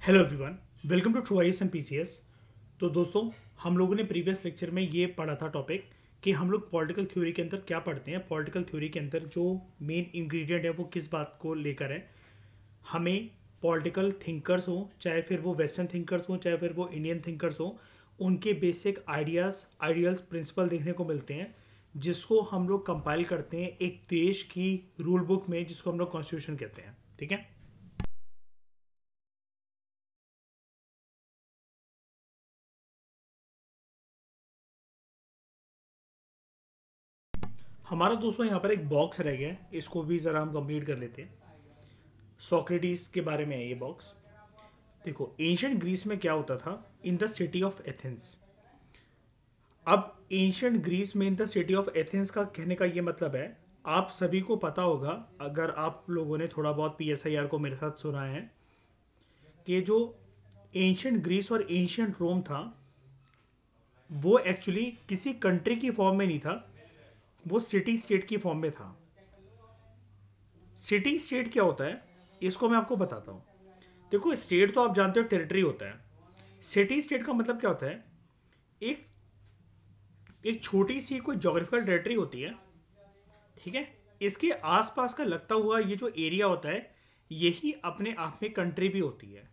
Hello everyone, welcome to True IAS and PCS. तो दोस्तों, हम लोगों ने प्रीवियस लेक्चर में ये पढ़ा था टॉपिक कि हम लोग पॉलिटिकल थ्योरी के अंदर क्या पढ़ते हैं। पॉलिटिकल थ्योरी के अंदर जो मेन इंग्रेडिएंट है वो किस बात को लेकर है। हमें पॉलिटिकल थिंकर्स हों, चाहे फिर वो वेस्टर्न थिंकर्स हों, चाहे फिर वो इंडियन थिंकर्स हों, उनके बेसिक आइडियल्स प्रिंसिपल देखने को मिलते हैं, जिसको हम लोग कंपाइल करते हैं एक देश की रूल बुक में, जिसको हम लोग कॉन्स्टिट्यूशन कहते हैं। ठीक है। हमारा दोस्तों यहाँ पर एक बॉक्स रह गया है, इसको भी ज़रा हम कंप्लीट कर लेते हैं। सोक्रेटिस के बारे में है ये बॉक्स। देखो, एंशियंट ग्रीस में क्या होता था इन द सिटी ऑफ एथेंस। अब एंशियंट ग्रीस में in the city of Athens का कहने का ये मतलब है, आप सभी को पता होगा अगर आप लोगों ने थोड़ा बहुत पीएसआईआर को मेरे साथ सुना है, कि जो एंशियंट ग्रीस और एंशियंट रोम था वो एक्चुअली किसी कंट्री की फॉर्म में नहीं था, वो सिटी स्टेट की फॉर्म में था। सिटी स्टेट क्या होता है इसको मैं आपको बताता हूँ। देखो, स्टेट तो आप जानते हो टेरिटरी होता है। सिटी स्टेट का मतलब क्या होता है, एक एक छोटी सी कोई जोग्राफिकल टेरिटरी होती है। ठीक है। इसके आसपास का लगता हुआ ये जो एरिया होता है, यही अपने आप में कंट्री भी होती है।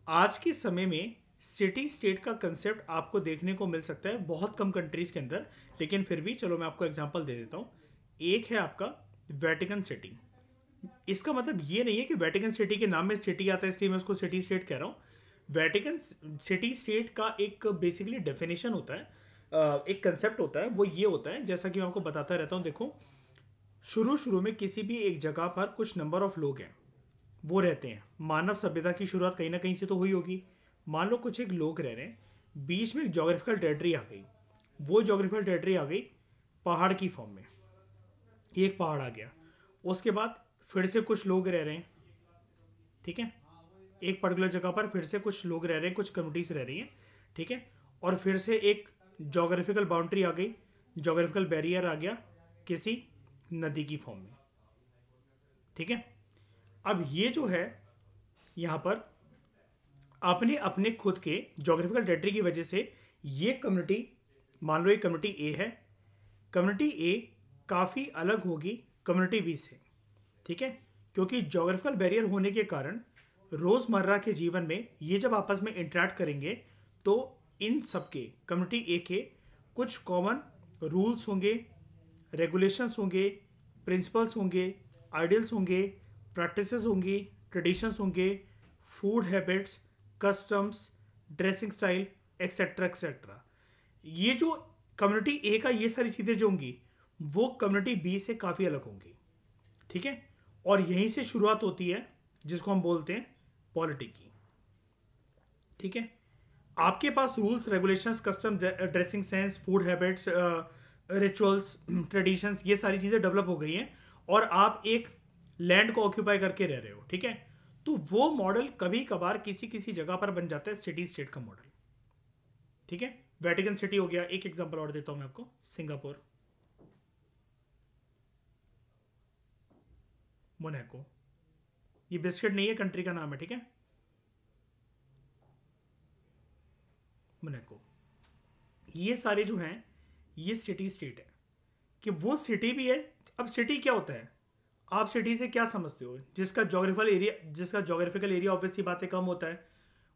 आज के समय में सिटी स्टेट का कंसेप्ट आपको देखने को मिल सकता है बहुत कम कंट्रीज के अंदर, लेकिन फिर भी चलो मैं आपको एग्जांपल दे देता हूँ। एक है आपका वेटिकन सिटी। इसका मतलब ये नहीं है कि वेटिकन सिटी के नाम में सिटी आता है इसलिए मैं उसको सिटी स्टेट कह रहा हूँ। वेटिकन सिटी स्टेट का एक बेसिकली डेफिनेशन होता है, एक कंसेप्ट होता है। वो ये होता है, जैसा कि मैं आपको बताता रहता हूँ। देखो, शुरू शुरू में किसी भी एक जगह पर कुछ नंबर ऑफ लोग हैं, वो रहते हैं। मानव सभ्यता की शुरुआत कहीं ना कहीं से तो हुई होगी। मान लो कुछ एक लोग रह रहे हैं, बीच में एक जोग्राफिकल टेरिटरी आ गई। वो जोग्राफिकल टेरिटरी आ गई पहाड़ की फॉर्म में, एक पहाड़ आ गया। उसके बाद फिर से कुछ लोग रह रहे हैं। ठीक है। एक पर्टिकुलर जगह पर फिर से कुछ लोग रह रहे हैं, कुछ कम्युनिटीज रह रही हैं। ठीक है। और फिर से एक जोग्राफिकल बाउंड्री आ गई, जोग्राफिकल बैरियर आ गया किसी नदी की फॉर्म में। ठीक है। अब ये जो है यहाँ पर अपने अपने खुद के जोग्राफिकल टेरिटरी की वजह से ये कम्युनिटी, मान लो ये कम्युनिटी ए है, कम्युनिटी ए काफ़ी अलग होगी कम्युनिटी बी से। ठीक है। क्योंकि जोग्राफिकल बैरियर होने के कारण रोज़मर्रा के जीवन में ये जब आपस में इंटरेक्ट करेंगे तो इन सबके, कम्युनिटी ए के कुछ कॉमन रूल्स होंगे, रेगुलेशंस होंगे, प्रिंसिपल्स होंगे, आइडियल्स होंगे, प्रैक्टिसेस होंगी, ट्रेडिशंस होंगे, food habits, customs, dressing style, etcetera etcetera. ये जो कम्युनिटी ए का ये सारी चीज़ें जो होंगी वो कम्युनिटी बी से काफ़ी अलग होंगी। ठीक है। और यहीं से शुरुआत होती है जिसको हम बोलते हैं पॉलिटी की। ठीक है। आपके पास rules, regulations, custom, dressing sense, food habits, rituals, traditions, ये सारी चीज़ें डेवलप हो गई हैं और आप एक लैंड को ऑक्यूपाई करके रह रहे हो। ठीक है। तो वो मॉडल कभी कभार किसी किसी जगह पर बन जाता है सिटी स्टेट का मॉडल। ठीक है। वेटिकन सिटी हो गया। एक एग्जांपल और देता हूं मैं आपको, सिंगापुर, मोनाको। ये बिस्किट नहीं है, कंट्री का नाम है। ठीक है। मोनाको, ये सारे जो हैं ये सिटी स्टेट है, कि वो सिटी भी है। अब सिटी क्या होता है, आप सिटी से क्या समझते हो? जिसका जोग्राफिकल एरिया ऑब्वियसली बात है कम होता है,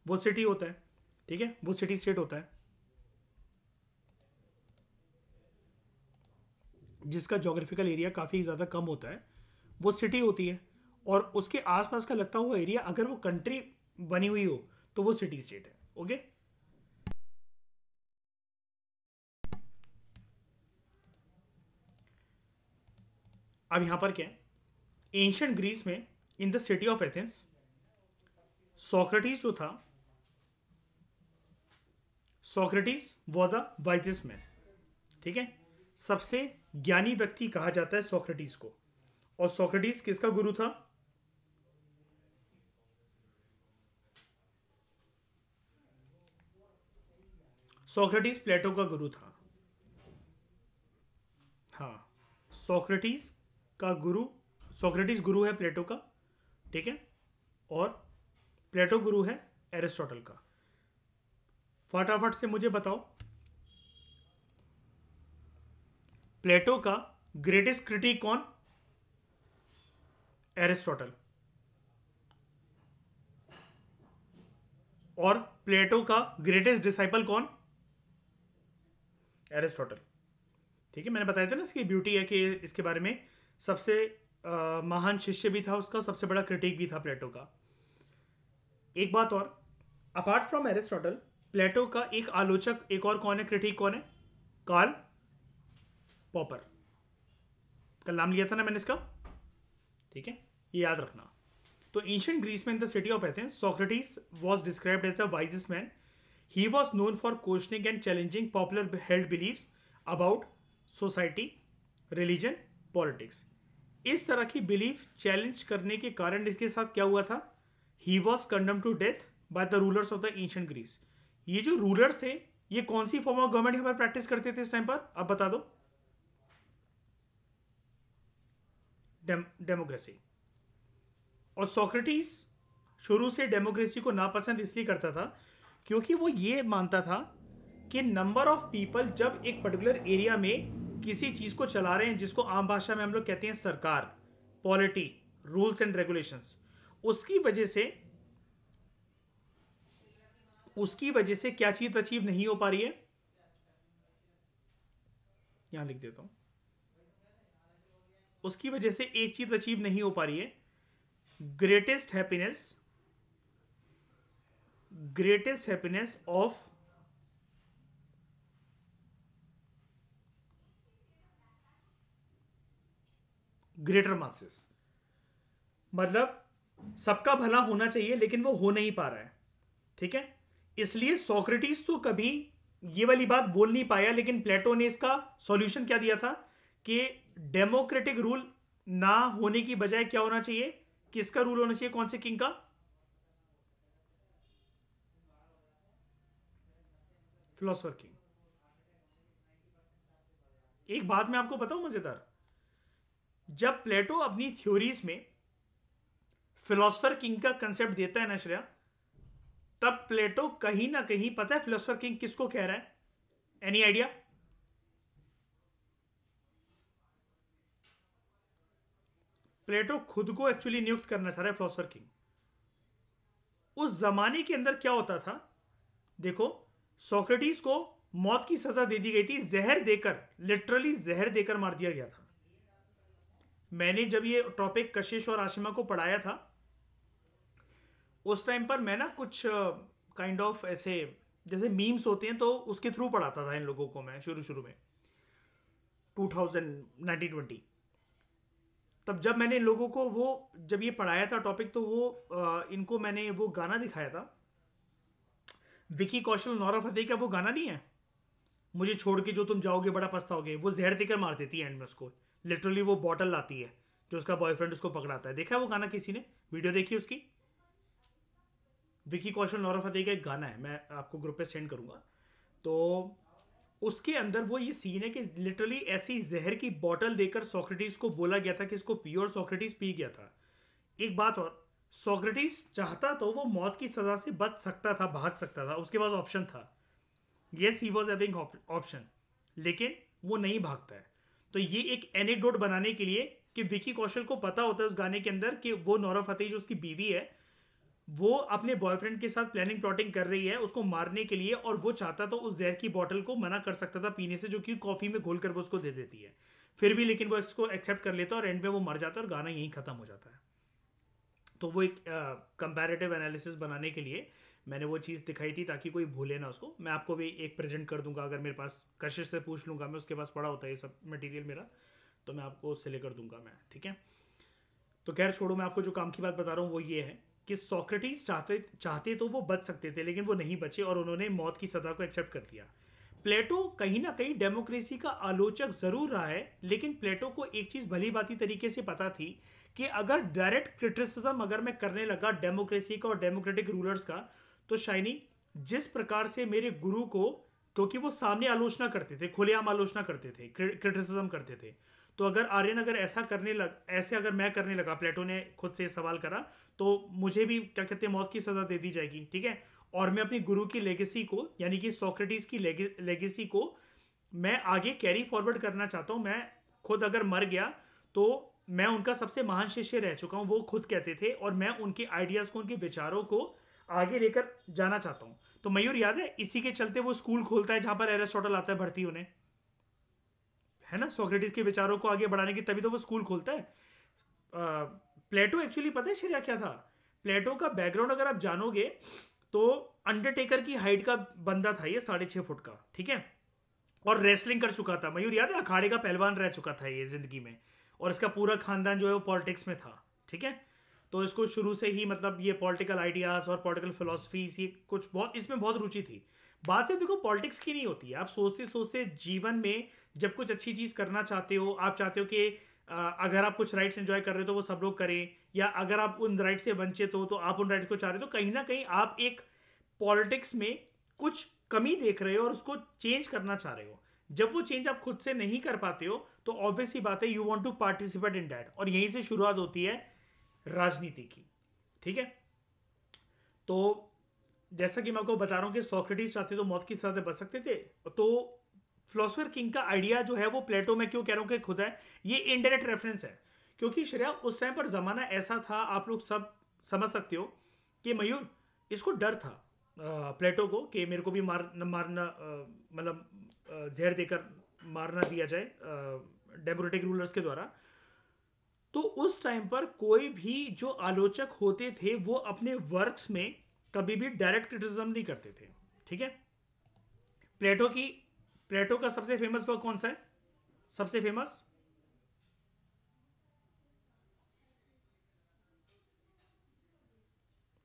वो सिटी होता है। ठीक है। वो सिटी स्टेट होता है। जिसका जोग्राफिकल एरिया काफ़ी ज़्यादा कम होता है वो सिटी होती है। और उसके आसपास का लगता हुआ एरिया अगर वो कंट्री बनी हुई हो तो वो सिटी स्टेट है। ओके। अब यहां पर क्या है, एंशियंट ग्रीस में in the city of Athens, Socrates जो था, Socrates was the wisest man. ठीक है। सबसे ज्ञानी व्यक्ति कहा जाता है सोक्रेटिस को। और सोक्रेटिस किसका गुरु था? सोक्रेटिस प्लेटो का गुरु था। हाँ, सोक्रेटिस का गुरु, सोक्रेटिस गुरु है प्लेटो का। ठीक है। और प्लेटो गुरु है एरिस्टोटल का। फटाफट से मुझे बताओ, प्लेटो का ग्रेटेस्ट क्रिटिक कौन? एरिस्टोटल। और प्लेटो का ग्रेटेस्ट डिसाइपल कौन? एरिस्टोटल। ठीक है, मैंने बताया था ना इसकी ब्यूटी है कि इसके बारे में सबसे महान शिष्य भी था उसका, सबसे बड़ा क्रिटिक भी था प्लेटो का। एक बात और, अपार्ट फ्रॉम एरिस्टोटल, प्लेटो का एक आलोचक एक और कौन है, क्रिटिक कौन है? Karl Popper. कल नाम लिया था ना मैंने इसका, ठीक है, ये याद रखना। तो एंशिएंट ग्रीस में in the city of Athens, Socrates was described as the wisest man. He was known for questioning and challenging popular held beliefs about society, religion, politics. इस तरह की बिलीफ चैलेंज करने के कारण इसके साथ क्या हुआ था? He was condemned to death by the rulers of the ancient Greece. ये जो रूलर्स है, ये कौन सी फॉर्म ऑफ गवर्नमेंट यहाँ पर प्रैक्टिस करते थे इस टाइम पर? अब बता दो। डेमोक्रेसी। और सोक्रेटिस शुरू से डेमोक्रेसी को नापसंद इसलिए करता था क्योंकि वो ये मानता था कि नंबर ऑफ पीपल जब एक पर्टिकुलर एरिया में किसी चीज को चला रहे हैं, जिसको आम भाषा में हम लोग कहते हैं सरकार, पॉलिटी, रूल्स एंड रेगुलेशंस, उसकी वजह से क्या चीज अचीव नहीं हो पा रही है? यहां लिख देता हूं। उसकी वजह से एक चीज अचीव नहीं हो पा रही है, greatest happiness of greater masses. मतलब सबका भला होना चाहिए लेकिन वो हो नहीं पा रहा है, ठीक है। इसलिए सोक्रेटिस तो कभी ये वाली बात बोल नहीं पाया, लेकिन प्लेटो ने इसका सॉल्यूशन क्या दिया था कि डेमोक्रेटिक रूल ना होने की बजाय क्या होना चाहिए? किसका रूल होना चाहिए? कौन से किंग का? Philosopher king. एक बात मैं आपको बताऊं मजेदार, जब प्लेटो अपनी थ्योरीज में फिलोसोफर किंग का कंसेप्ट देता है ना श्रेया, तब प्लेटो कहीं ना कहीं, पता है फिलोसोफर किंग किसको कह रहा है? Any idea? प्लेटो खुद को एक्चुअली नियुक्त करना चाह रहा है फिलोसोफर किंग। उस जमाने के अंदर क्या होता था, देखो, सोक्रेटिस को मौत की सजा दे दी गई थी, जहर देकर, लिटरली जहर देकर मार दिया गया था। मैंने जब ये टॉपिक कशिश और आशिमा को पढ़ाया था, उस टाइम पर मैं ना कुछ काइंड ऑफ ऐसे जैसे मीम्स होते हैं तो उसके थ्रू पढ़ाता था इन लोगों को मैं शुरू में 1920। तब जब मैंने इन लोगों को वो जब ये पढ़ाया था टॉपिक, तो वो इनको मैंने वो गाना दिखाया था, विकी कौशल नौरा फतेही का वो गाना नहीं है, मुझे छोड़ के जो तुम जाओगे बड़ा पछताओगे, वो जहर देकर मार देती है एंड में उसको, लिटरली वो बॉटल लाती है जो उसका बॉयफ्रेंड उसको पकड़ाता है। देखा है वो गाना किसी ने? वीडियो देखी उसकी? विकी कौशल नौरा फतेही का एक गाना है, मैं आपको ग्रुप पे सेंड करूंगा। तो उसके अंदर वो ये सीन है कि लिटरली ऐसी जहर की बोतल देकर सोक्रेटिस को बोला गया था कि इसको पियो, और सोक्रेटिस पी गया था। एक बात और, सोक्रेटिस चाहता तो वो मौत की सजा से बच सकता था, भाग सकता था, उसके पास ऑप्शन था, yes he was having option, लेकिन वो नहीं भागता है। तो ये एक एनेक्डोट बनाने के लिए कि विकी कौशल को पता होता है उस गाने के अंदर कि वो नौरा फतेही जो उसकी बीवी है, वो अपने बॉयफ्रेंड के साथ प्लानिंग प्लॉटिंग कर रही है उसको मारने के लिए, और वो चाहता तो उस जहर की बोतल को मना कर सकता था पीने से, जो कि कॉफी में घोल कर वो उसको दे देती है, फिर भी लेकिन वो इसको एक्सेप्ट कर लेता है और एंड में वो मर जाता है और गाना यहीं खत्म हो जाता है। तो वो एक कंपैरेटिव एनालिसिस बनाने के लिए मैंने वो चीज़ दिखाई थी ताकि कोई भूले ना उसको। मैं आपको भी एक प्रेजेंट कर दूंगा, अगर मेरे पास कशिश से पूछ लूँगा, मैं उसके पास पड़ा होता है ये सब मटेरियल मेरा, तो मैं आपको उससे लेकर दूंगा मैं, ठीक है। तो खैर छोड़ो, मैं आपको जो काम की बात बता रहा हूँ वो ये है कि सोक्रेटिस चाहते तो वो बच सकते थे, लेकिन वो नहीं बचे और उन्होंने मौत की सजा को एक्सेप्ट कर लिया। प्लेटो कहीं ना कहीं डेमोक्रेसी का आलोचक जरूर रहा है, लेकिन प्लेटो को एक चीज भली भांति तरीके से पता थी कि अगर डायरेक्ट क्रिटिसिज्म अगर मैं करने लगा डेमोक्रेसी का और डेमोक्रेटिक रूलर्स का, तो शाइनी जिस प्रकार से मेरे गुरु को, क्योंकि वो सामने आलोचना करते थे, खुलेआम आलोचना करते थे, क्रिटिसिज्म करते थे, तो अगर आर्यन अगर ऐसे अगर मैं करने लगा, प्लेटो ने खुद से सवाल करा, तो मुझे भी क्या कहते हैं मौत की सजा दे दी जाएगी, ठीक है। और मैं अपनी गुरु की लेगेसी को, यानी कि सोक्रेटिस की लेगेसी को मैं आगे कैरी फॉरवर्ड करना चाहता हूँ। मैं खुद अगर मर गया तो मैं उनका सबसे महान शिष्य रह चुका हूँ, वो खुद कहते थे, और मैं उनके आइडियाज को, उनके विचारों को आगे लेकर जाना चाहता हूँ। तो मयूर याद है, इसी के चलते वो स्कूल खोलता है जहां पर एरिस्टोटल आता है भर्ती होने, है ना, सोक्रेटिस के विचारों को आगे बढ़ाने की, तभी तो वो स्कूल खोलता है। प्लेटो एक्चुअली पता है श्रेया क्या था? प्लेटो का बैकग्राउंड अगर आप जानोगे तो अंडरटेकर की हाइट का बंदा था ये, 6.5 फुट का, ठीक है। और रेसलिंग कर चुका था, मयूर याद है, अखाड़े का पहलवान रह चुका था ये जिंदगी में। और इसका पूरा खानदान जो है वो पॉलिटिक्स में था, ठीक है। तो इसको शुरू से ही मतलब ये पॉलिटिकल आइडियाज और पॉलिटिकल फिलोसफीज, ये कुछ बहुत इसमें बहुत रुचि थी। बात से देखो पॉलिटिक्स की नहीं होती है, आप सोचते सोचते जीवन में जब कुछ अच्छी चीज करना चाहते हो, आप चाहते हो कि अगर आप कुछ राइट्स एंजॉय कर रहे हो तो वो सब लोग करें, या अगर आप उन राइट से वंचित हो तो आप उन राइट को चाह रहे हो, तो कहीं ना कहीं आप एक पॉलिटिक्स में कुछ कमी देख रहे हो और उसको चेंज करना चाह रहे हो। जब वो चेंज आप खुद से नहीं कर पाते हो तो ऑब्वियस ही बात है you want to participate in that, और यहीं से शुरुआत होती है राजनीति की, ठीक है। तो जैसा कि मैं आपको बता रहा हूं कि सोक्रेटिस चाहते तो मौत की सजा से बच सकते थे, तो फिलोसफर किंग का आइडिया जो है वो प्लेटो में क्यों कह रहा हूं कि खुद है, ये इनडायरेक्ट रेफरेंस है। क्योंकि श्रेया उस टाइम पर जमाना ऐसा था, आप लोग सब समझ सकते हो कि मयूर इसको डर था प्लेटो को कि मेरे को भी मारना मतलब जहर देकर मारना दिया जाए डेमोक्रेटिक रूलर्स के द्वारा। तो उस टाइम पर कोई भी जो आलोचक होते थे वो अपने वर्क्स में कभी भी डायरेक्ट क्रिटिसिज्म नहीं करते थे, ठीक है। प्लेटो का सबसे फेमस वर्क कौन सा है? सबसे फेमस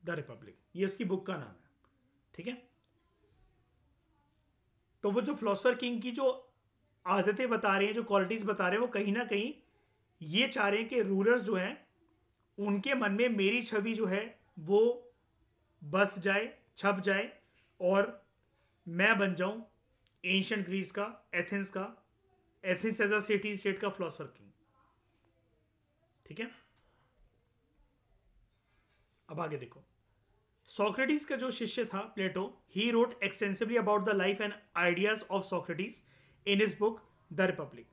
द रिपब्लिक, ये उसकी बुक का नाम है, ठीक है। तो वो जो फिलोसफर किंग की जो आदतें बता रहे हैं, जो क्वालिटीज बता रहे हैं, वो कहीं ना कहीं ये चाह रहे हैं कि रूलर्स जो हैं उनके मन में मेरी छवि जो है वो बस जाए, छप जाए, और मैं बन जाऊं एंशियंट ग्रीस का, Athens as a city state का फिलोसफर किंग, ठीक है। अब आगे देखो, सोक्रेटिस का जो शिष्य था Plato, he wrote extensively about the life and ideas of Socrates in his book the Republic.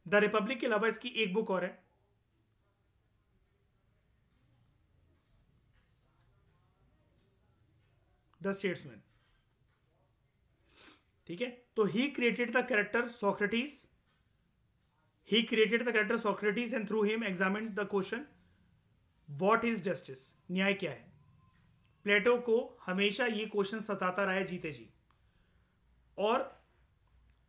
The Republic के अलावा इसकी एक बुक और है, द स्टेट्समैन, ठीक है। तो he created the character Socrates, and through him examined the question what is justice, न्याय क्या है। प्लेटो को हमेशा ये क्वेश्चन सताता रहा है जीते जी, और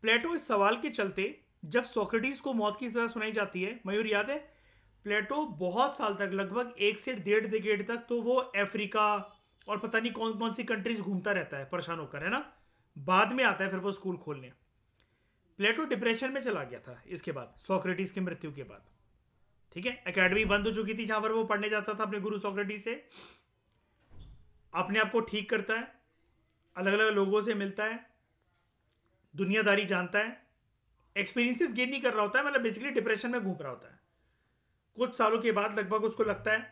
प्लेटो इस सवाल के चलते जब सोक्रेटिस को मौत की सजा सुनाई जाती है, मयूर याद है, प्लेटो बहुत साल तक, लगभग 1 से 1.5 डिकेड तक, तो वो अफ्रीका और पता नहीं कौन कौन सी कंट्रीज घूमता रहता है परेशान होकर, है ना। बाद में आता है फिर वो स्कूल खोलने। प्लेटो डिप्रेशन में चला गया था इसके बाद, सोक्रेटिस की मृत्यु के बाद, ठीक है। एकेडमी बंद हो चुकी थी जहां पर वो पढ़ने जाता था अपने गुरु सोक्रेटिस से। अपने आप को ठीक करता है, अलग अलग लोगों से मिलता है, दुनियादारी जानता है, एक्सपीरियंसेस गेन नहीं कर रहा होता है, मतलब बेसिकली डिप्रेशन में घूम रहा होता है। कुछ सालों के बाद लगभग उसको लगता है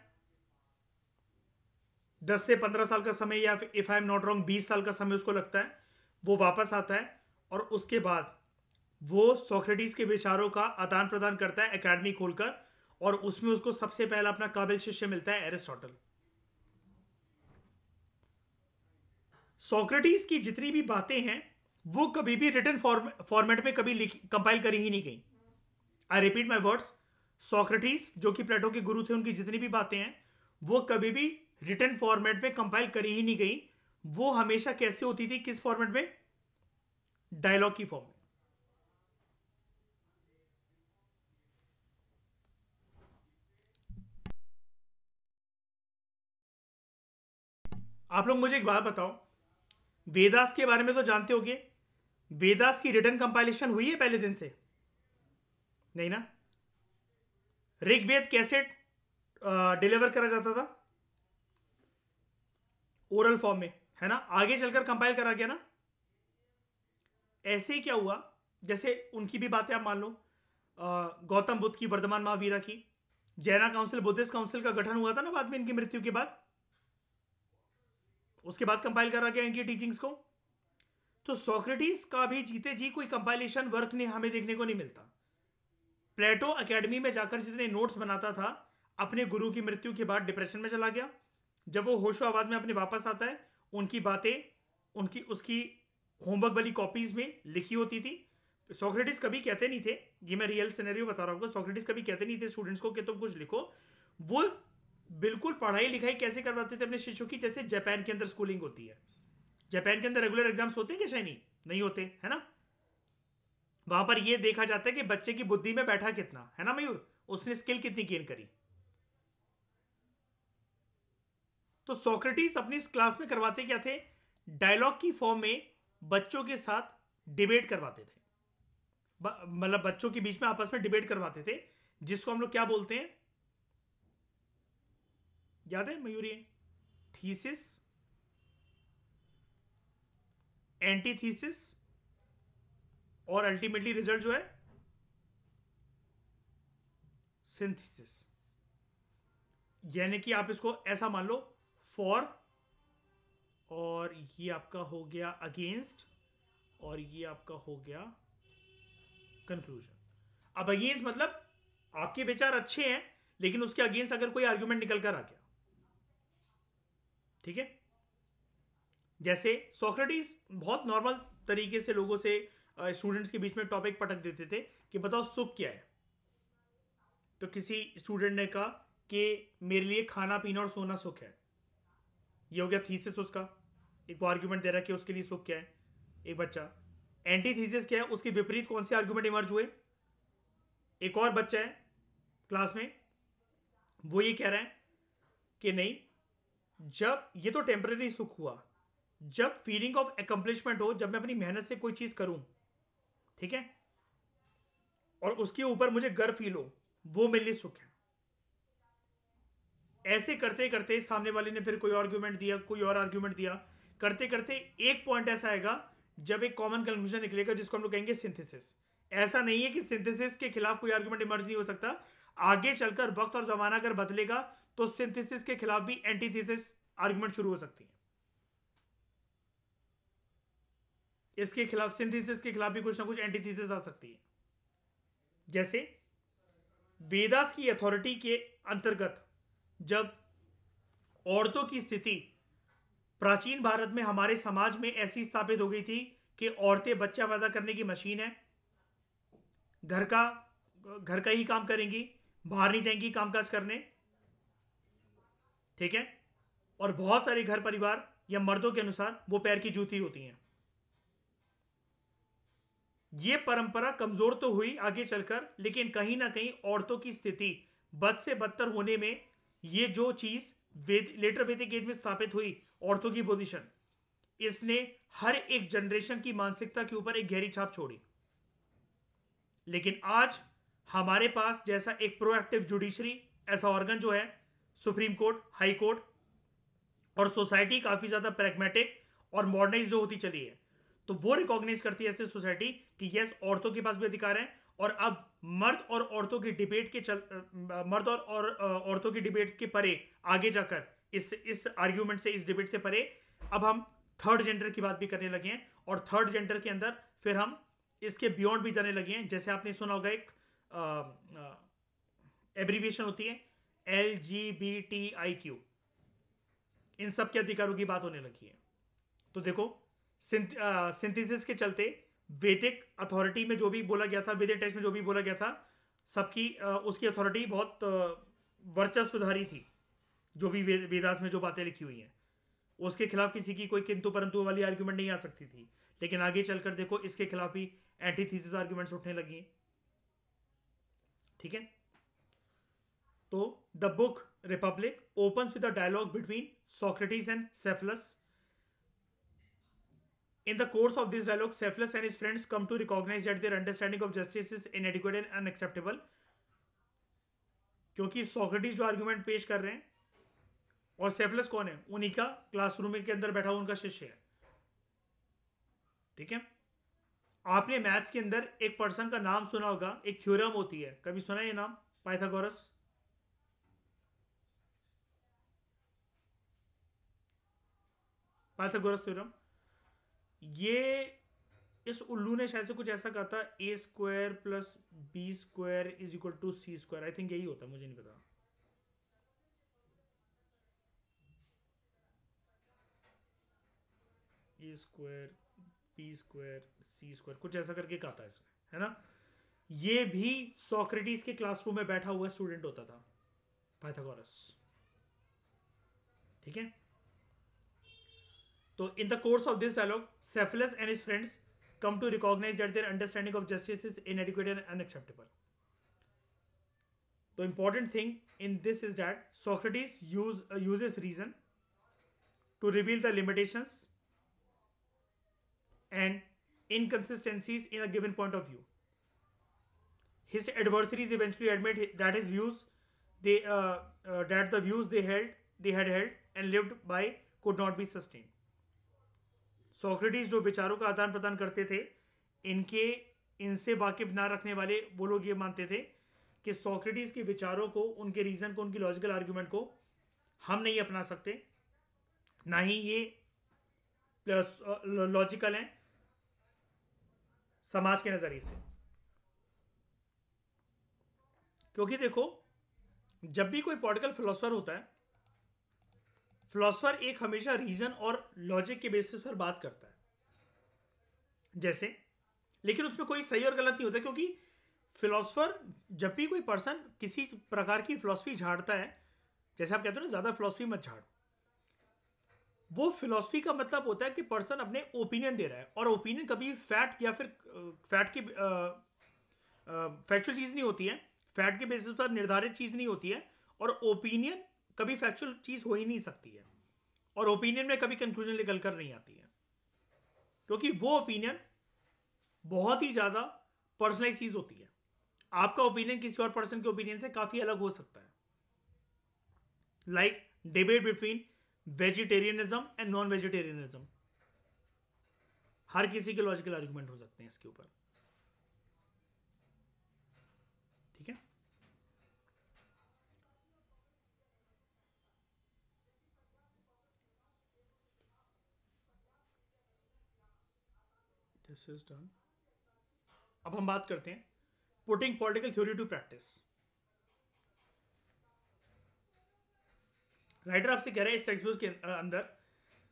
10 से 15 साल का समय, या if I am not wrong 20 साल का समय उसको लगता है, वो वापस आता है, और उसके बाद वो सोक्रेटिस के विचारों का आदान प्रदान करता है एकेडमी खोलकर, और उसमें उसको सबसे पहला अपना काबिल शिष्य मिलता है एरिस्टोटल। सोक्रेटिस की जितनी भी बातें हैं वो कभी भी रिटन फॉर्मेट में कभी कंपाइल करी ही नहीं गई। I repeat my words, Socrates जो कि प्लेटो के गुरु थे, उनकी जितनी भी बातें हैं वो कभी भी रिटन फॉर्मेट में कंपाइल करी ही नहीं गई। वो हमेशा कैसे होती थी, किस फॉर्मेट में? डायलॉग की फॉर्म में। आप लोग मुझे एक बात बताओ, वेदास के बारे में तो जानते होगे, वेदास की रिटन कंपाइलेशन हुई है पहले दिन से? नहीं ना। ऋग्वेद कैसे डिलीवर करा जाता था? ओरल फॉर्म में, है ना। आगे चलकर कंपाइल करा गया ना। ऐसे ही क्या हुआ जैसे उनकी भी बातें आप मान लो, गौतम बुद्ध की, वर्धमान महावीरा की, जैना काउंसिल, बुद्धिस्ट काउंसिल का गठन हुआ था ना बाद में इनकी मृत्यु के बाद, उसके बाद कंपाइल करा गया इनकी टीचिंग्स को। तो सोक्रेटिस का भी जीते जी कोई कंपाइलेशन वर्क नहीं हमें देखने को नहीं मिलता। प्लेटो एकेडमी में जाकर जितने नोट्स बनाता था, अपने गुरु की मृत्यु के बाद डिप्रेशन में चला गया। जब वो होशो आवाज में अपने वापस आता है, उनकी बातें उनकी उसकी होमवर्क वाली कॉपीज में लिखी होती थी। सोक्रेटिस कभी कहते नहीं थे, ये मैं रियल सिनेरियो बता रहा हूँ, सोक्रेटिस कभी कहते नहीं थे स्टूडेंट्स को कि तुम कुछ लिखो। वो बिल्कुल पढ़ाई लिखाई कैसे करवाते थे अपने शिष्यों की, जैसे जापान के अंदर स्कूलिंग होती है। जापान के अंदर रेगुलर एग्जाम्स होते हैं क्या शायनी? नहीं होते, है ना। वहां पर यह देखा जाता है कि बच्चे की बुद्धि में बैठा कितना, है ना मयूर, उसने स्किल कितनी गेन करी। तो सोक्रेटिस अपनी क्लास में करवाते क्या थे, डायलॉग की फॉर्म में बच्चों के साथ डिबेट करवाते थे। मतलब बच्चों के बीच में आपस में डिबेट करवाते थे, जिसको हम लोग क्या बोलते हैं, याद है मयूरी? थीसिस, एंटीथीसिस, और अल्टीमेटली रिजल्ट जो है सिंथेसिस। यानी कि आप इसको ऐसा मान लो, फॉर, और ये आपका हो गया अगेंस्ट, और ये आपका हो गया कंक्लूजन। अब अगेंस्ट मतलब आपके विचार अच्छे हैं, लेकिन उसके अगेंस्ट अगर कोई आर्ग्यूमेंट निकल कर आ गया, ठीक है। जैसे सोक्रेटिस बहुत नॉर्मल तरीके से लोगों से, स्टूडेंट्स के बीच में टॉपिक पटक देते थे कि बताओ सुख क्या है। तो किसी स्टूडेंट ने कहा कि मेरे लिए खाना पीना और सोना सुख है। ये हो गया थीसिस उसका, एक वो आर्ग्यूमेंट दे रहा है कि उसके लिए सुख क्या है एक बच्चा। एंटी थीसिस क्या है, उसके विपरीत कौन से आर्ग्यूमेंट इमर्ज हुए। एक और बच्चा है क्लास में, वो ये कह रहा है कि नहीं, जब ये तो टेम्पररी सुख हुआ, जब फीलिंग ऑफ अकम्पलिशमेंट हो, जब मैं अपनी मेहनत से कोई चीज करूं, ठीक है, और उसके ऊपर मुझे गर्व फील हो, वो मेरे लिए सुख है। ऐसे करते करते सामने वाले ने फिर कोई आर्ग्यूमेंट दिया, कोई और आर्ग्यूमेंट दिया, करते करते एक पॉइंट ऐसा आएगा जब एक कॉमन कंक्लूजन निकलेगा, जिसको हम लोग कहेंगे सिंथेसिस। ऐसा नहीं है कि सिंथेसिस के खिलाफ कोई आर्ग्यूमेंट इमर्ज नहीं हो सकता। आगे चलकर वक्त और जमाना अगर बदलेगा तो सिंथेसिस के खिलाफ भी एंटीथेसिस आर्ग्यूमेंट शुरू हो सकती है। इसके खिलाफ, सिंथेसिस के खिलाफ भी कुछ ना कुछ एंटीथेसिस आ सकती है। जैसे वेदास की अथॉरिटी के अंतर्गत जब औरतों की स्थिति प्राचीन भारत में, हमारे समाज में ऐसी स्थापित हो गई थी कि औरतें बच्चा पैदा करने की मशीन है, घर का ही काम करेंगी, बाहर नहीं जाएंगी कामकाज करने, ठीक है, और बहुत सारे घर परिवार या मर्दों के अनुसार वो पैर की जूती होती हैं। ये परंपरा कमजोर तो हुई आगे चलकर, लेकिन कहीं ना कहीं औरतों की स्थिति बद से बदतर होने में ये जो चीज लेटर वैदिक एज में स्थापित हुई, औरतों की पोजीशन, इसने हर एक जनरेशन की मानसिकता के ऊपर एक गहरी छाप छोड़ी। लेकिन आज हमारे पास जैसा एक प्रोएक्टिव जुडिशरी, ऐसा ऑर्गन जो है सुप्रीम कोर्ट, हाई कोर्ट, और सोसाइटी काफी ज्यादा प्रैग्मेटिक और मॉडर्नाइज जो होती चली है, तो वो रिकॉग्नाइज करती है ऐसे सोसाइटी कि यस, औरतों के पास भी अधिकार है। और अब मर्द और औरतों की डिबेट के मर्द और औरतों की डिबेट के परे आगे जाकर, इस आर्ग्यूमेंट से, इस डिबेट से परे, अब हम थर्ड जेंडर की बात भी करने लगे हैं। और थर्ड जेंडर के अंदर फिर हम इसके बियॉन्ड भी जाने लगे हैं। जैसे आपने सुना होगा एक एब्रीविएशन होती है LGBTIQ, इन सब के अधिकारों की बात होने लगी है। तो देखो, सिंथेसिस के चलते वैदिक अथॉरिटी में जो भी बोला गया था, वैदिक टेक्स्ट में जो भी बोला गया था, सबकी उसकी अथॉरिटी बहुत वर्चस्वधारी थी। जो भी वेदास में जो बातें लिखी हुई हैं, उसके खिलाफ किसी की कोई किंतु परंतु वाली आर्ग्यूमेंट नहीं आ सकती थी। लेकिन आगे चलकर देखो, इसके खिलाफ भी एंटीथीसिस आर्ग्यूमेंट्स उठने लगी हैं, ठीक है। तो the book Republic opens with a dialogue between Socrates and Cephalus. In the course of this dialogue, Cephalus and his friends come to recognize that their understanding of justice is inadequate and unacceptable. क्योंकि Socrates जो argument पेश कर रहे हैं, और सेफलस कौन है, उन्हीं का क्लासरूम के अंदर बैठा हुआ उनका शिष्य है, ठीक है। आपने मैथ्स के अंदर एक पर्सन का नाम सुना होगा, एक थ्योरम होती है, कभी सुना है ये नाम? पाइथागोरस। Pythagoras theorem. ये इस उल्लू ने शायद से कुछ ऐसा कहा था, A square plus B square is equal to C square, I think यही होता है, मुझे नहीं पता। A square B square C square कुछ ऐसा करके कहा था इसमें, है ना? ये भी सोक्रेटिस के क्लासरूम में बैठा हुआ स्टूडेंट होता था, पाइथागोरस। ठीक है। तो in the course of this dialogue Cephalus and his friends come to recognize that their understanding of justice is inadequate and unacceptable. The important thing in this is that Socrates uses reason to reveal the limitations and inconsistencies in a given point of view. His adversaries eventually admit that his views, that the views they had held and lived by could not be sustained. Socrates जो विचारों का आदान प्रदान करते थे, इनसे वाकिफ ना रखने वाले वो लोग ये मानते थे कि सोक्रेटिस के विचारों को, उनके रीजन को, उनकी लॉजिकल आर्ग्यूमेंट को हम नहीं अपना सकते, ना ही ये लॉजिकल हैं समाज के नजरिए से। क्योंकि देखो, जब भी कोई पॉलिटिकल फिलोसफर होता है, फिलोसफर एक हमेशा रीजन और लॉजिक के बेसिस पर बात करता है जैसे, लेकिन उसमें कोई सही और गलत नहीं होता, क्योंकि फिलोसफर, जब भी कोई पर्सन किसी प्रकार की फिलोसफी झाड़ता है, जैसे आप कहते हो ना ज्यादा फिलोसफी मत झाड़, वो फिलोसफी का मतलब होता है कि पर्सन अपने ओपिनियन दे रहा है, और ओपिनियन कभी फैक्ट या फिर फैक्ट की फैक्चुअल चीज नहीं होती है, फैक्ट के बेसिस पर निर्धारित चीज नहीं होती है, और ओपिनियन कभी फैक्चुअल चीज हो ही नहीं सकती है, और ओपिनियन में कभी कंक्लूजन निकल कर नहीं आती है, क्योंकि वो ओपिनियन बहुत ही ज्यादा पर्सनलाइज चीज होती है। आपका ओपिनियन किसी और पर्सन के ओपिनियन से काफी अलग हो सकता है। Like debate between vegetarianism and non vegetarianism, हर किसी के लॉजिकल आर्गुमेंट हो सकते हैं इसके ऊपर। ठीक है। This is done. अब हम बात करते हैं putting political theory to practice. Writer आपसे कह रहा है इस टेक्स्ट बुक के अंदर,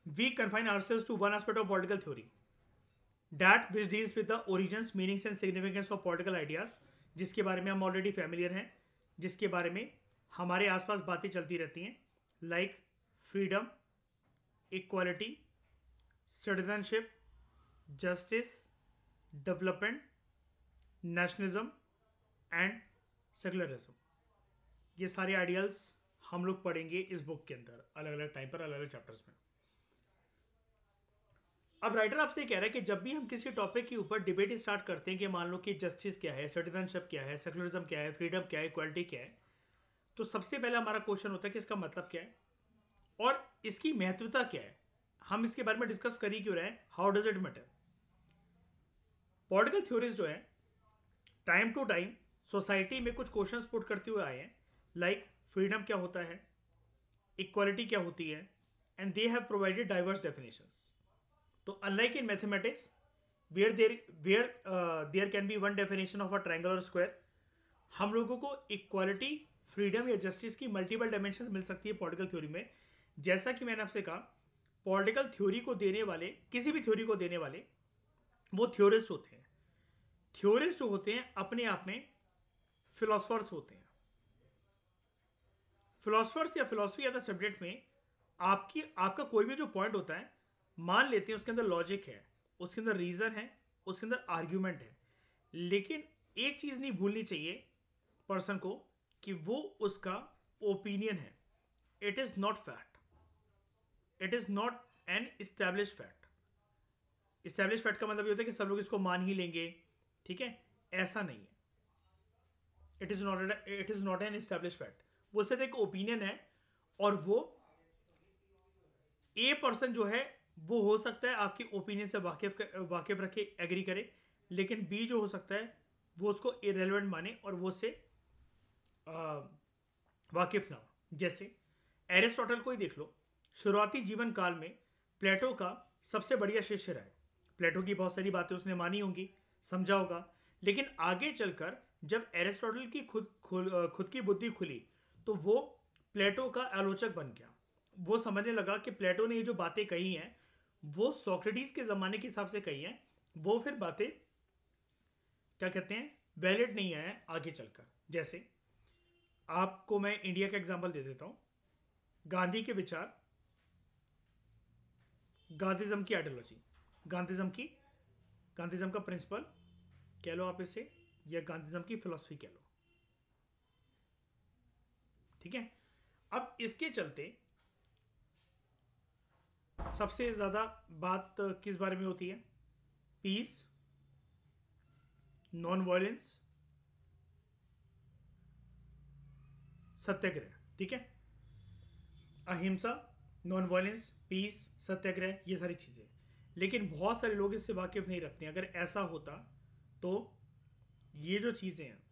we confine ourselves to one aspect of political theory, that which deals with the origins, meanings and significance of political ideas, जिसके बारे में हम ऑलरेडी फैमिलियर हैं, जिसके बारे में हमारे आसपास बातें चलती रहती हैं, like freedom, equality, citizenship, justice, development, nationalism and secularism. ये सारे आइडियल्स हम लोग पढ़ेंगे इस बुक के अंदर अलग अलग टाइम पर, अलग अलग चैप्टर्स में। अब राइटर आपसे कह रहा है कि जब भी हम किसी टॉपिक के ऊपर डिबेट स्टार्ट करते हैं कि मान लो कि जस्टिस क्या है, सिटीजनशिप क्या है, सेकुलरिज्म क्या है, फ्रीडम क्या है, इक्वालिटी क्या है, तो सबसे पहले हमारा क्वेश्चन होता है कि इसका मतलब क्या है और इसकी महत्वता क्या है। हम इसके बारे में डिस्कस कर ही क्यों रहे हैं, how does it matter. Political theories जो है टाइम टू टाइम सोसाइटी में कुछ क्वेश्चंस पुट करते हुए आए हैं, लाइक फ्रीडम क्या होता है, इक्वालिटी क्या होती है, and they have provided diverse definitions. तो unlike in mathematics where there can be one definition of a triangle और स्क्वायर, हम लोगों को इक्वालिटी, फ्रीडम या जस्टिस की मल्टीपल डायमेंशन मिल सकती है पॉलिटिकल थ्योरी में। जैसा कि मैंने आपसे कहा, पॉलिटिकल थ्योरी को देने वाले, किसी भी थ्योरी को देने वाले, वो थ्योरिस्ट होते हैं। थ्योरिस्ट जो होते हैं अपने आप में फिलोसफर्स होते हैं। फिलोसफर्स या फिलोसफी या द सब्जेक्ट में आपका कोई भी जो पॉइंट होता है, मान लेते हैं उसके अंदर लॉजिक है, उसके अंदर रीजन है, उसके अंदर आर्ग्यूमेंट है, लेकिन एक चीज नहीं भूलनी चाहिए पर्सन को कि वो उसका ओपिनियन है। It is not fact, it is not an establish fact. Establish fact का मतलब ये होता है कि सब लोग इसको मान ही लेंगे, ठीक है, ऐसा नहीं है। It is not an establish fact, वो सिर्फ एक ओपिनियन है, और वो ए पर्सन जो है वो हो सकता है आपके ओपिनियन से वाकिफ रखे, एग्री करे, लेकिन बी जो हो सकता है वो उसको इरेलीवेंट माने और वो उससे वाकिफ ना हो। जैसे एरिस्टोटल को ही देख लो, शुरुआती जीवन काल में प्लेटो का सबसे बढ़िया शिष्य रहा है। प्लेटो की बहुत सारी बातें उसने मानी होंगी, समझा होगा, लेकिन आगे चलकर जब एरिस्टोटल की खुद की बुद्धि खुली तो वो प्लेटो का आलोचक बन गया। वो समझने लगा कि प्लेटो ने ये जो बातें कही हैं वो सोक्रेटिस के ज़माने के हिसाब से कही हैं, वो फिर बातें क्या कहते हैं वैलिड नहीं है आगे चलकर। जैसे आपको मैं इंडिया का एग्जांपल दे देता हूं। गांधी के विचार, गांधीज्म की आइडियोलॉजी, गांधीज्म का प्रिंसिपल कह लो आप इसे, या गांधीज्म की फिलॉसफी कह लो, ठीक है। अब इसके चलते सबसे ज्यादा बात किस बारे में होती है? पीस, नॉन वायलेंस, सत्याग्रह, ठीक है। अहिंसा, नॉन वायलेंस, पीस, सत्याग्रह, ये सारी चीजें। लेकिन बहुत सारे लोग इससे वाकिफ नहीं रखते हैं। अगर ऐसा होता तो ये जो चीजें हैं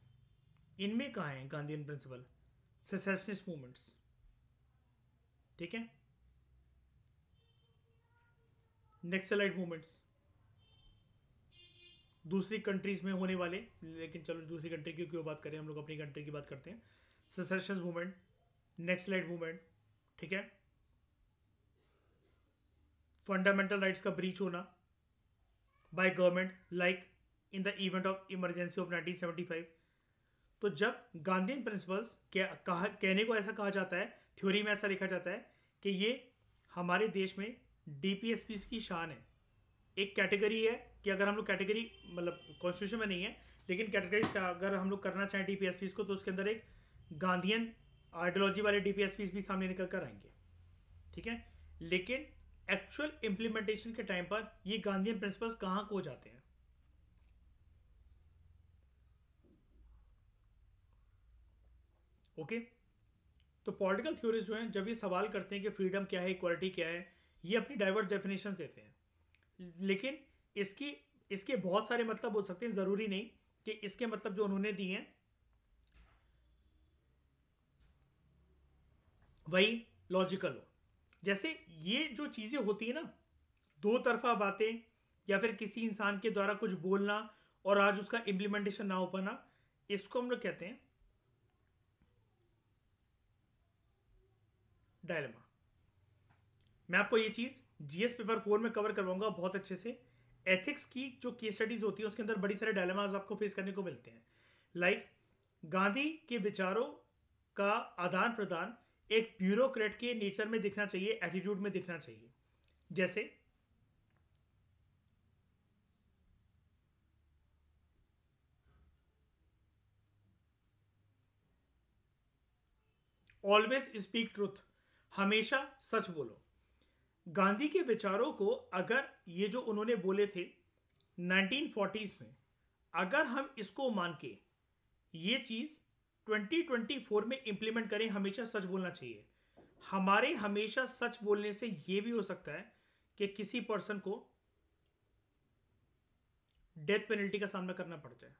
इनमें कहाँ हैं गांधीयन प्रिंसिपल? सेसेशनिस्ट मूवमेंट्स, ठीक है, नेक्सलाइट मूवमेंट्स, दूसरी कंट्रीज में होने वाले, लेकिन चलो दूसरी कंट्री की क्यों बात करें, हम लोग अपनी कंट्री की बात करते हैं। सेसेशनिस्ट मूवमेंट, नेक्सलाइट मूवमेंट, ठीक है, फंडामेंटल राइट्स का ब्रीच होना by government, like in the event of emergency of 1975। तो जब गांधीयन प्रिंसिपल्स कहने को ऐसा कहा जाता है, थ्योरी में ऐसा लिखा जाता है कि ये हमारे देश में डीपीएसपी की शान है। एक कैटेगरी है कि अगर हम लोग कैटेगरी मतलब कॉन्स्टिट्यूशन में नहीं है, लेकिन कैटेगरीज का अगर हम लोग करना चाहें डीपीएसपी को, तो उसके अंदर एक गांधीयन आइडियोलॉजी वाले डीपीएसपी भी सामने निकल कर आएंगे, ठीक है। लेकिन एक्चुअल इंप्लीमेंटेशन के टाइम पर ये गांधीयन प्रिंसिपल्स कहां खो जाते हैं? ओके। तो पॉलिटिकल थ्योरीज जो हैं जब ये सवाल करते हैं कि फ्रीडम क्या है, इक्वालिटी क्या है, ये अपनी डाइवर्स डेफिनेशन देते हैं। लेकिन इसकी इसके बहुत सारे मतलब हो सकते हैं, जरूरी नहीं कि इसके मतलब जो उन्होंने दिए हैं वही लॉजिकल हो। जैसे ये जो चीजें होती है ना, दो तरफा बातें या फिर किसी इंसान के द्वारा कुछ बोलना और आज उसका इंप्लीमेंटेशन ना हो पाना, इसको हम लोग कहते हैं डायलेमा। मैं आपको ये चीज जीएस पेपर 4 में कवर करवाऊंगा बहुत अच्छे से। एथिक्स की जो केस स्टडीज होती है उसके अंदर बड़ी सारे डायलेमास आपको फेस करने को मिलते हैं। लाइक गांधी के विचारों का आदान प्रदान एक ब्यूरोक्रेट के नेचर में दिखना चाहिए, एटीट्यूड में दिखना चाहिए। जैसे ऑलवेज स्पीक ट्रूथ, हमेशा सच बोलो। गांधी के विचारों को अगर ये जो उन्होंने बोले थे 1940s में, अगर हम इसको मान के ये चीज 2024 में इंप्लीमेंट करें, हमेशा सच बोलना चाहिए, हमारे हमेशा सच बोलने से यह भी हो सकता है कि किसी पर्सन को डेथ पेनल्टी का सामना करना पड़ जाए,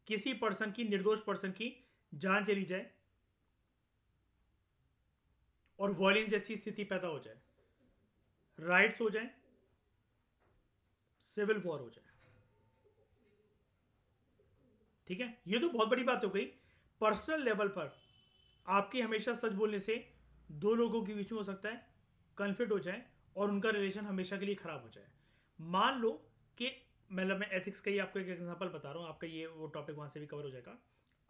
किसी पर्सन की, निर्दोष पर्सन की जान चली जाए और वॉयलेंस जैसी स्थिति पैदा हो जाए, राइट्स हो जाए, सिविल वॉर हो जाए, ठीक है। ये तो बहुत बड़ी बात हो गई। पर्सनल लेवल पर आपके हमेशा सच बोलने से दो लोगों के बीच में हो सकता है कन्फ्लिक्ट हो जाए और उनका रिलेशन हमेशा के लिए खराब हो जाए। मान लो कि मतलब मैं एथिक्स का ही आपको एक एग्जांपल बता रहा हूं, आपका ये वो टॉपिक वहां से भी कवर हो जाएगा।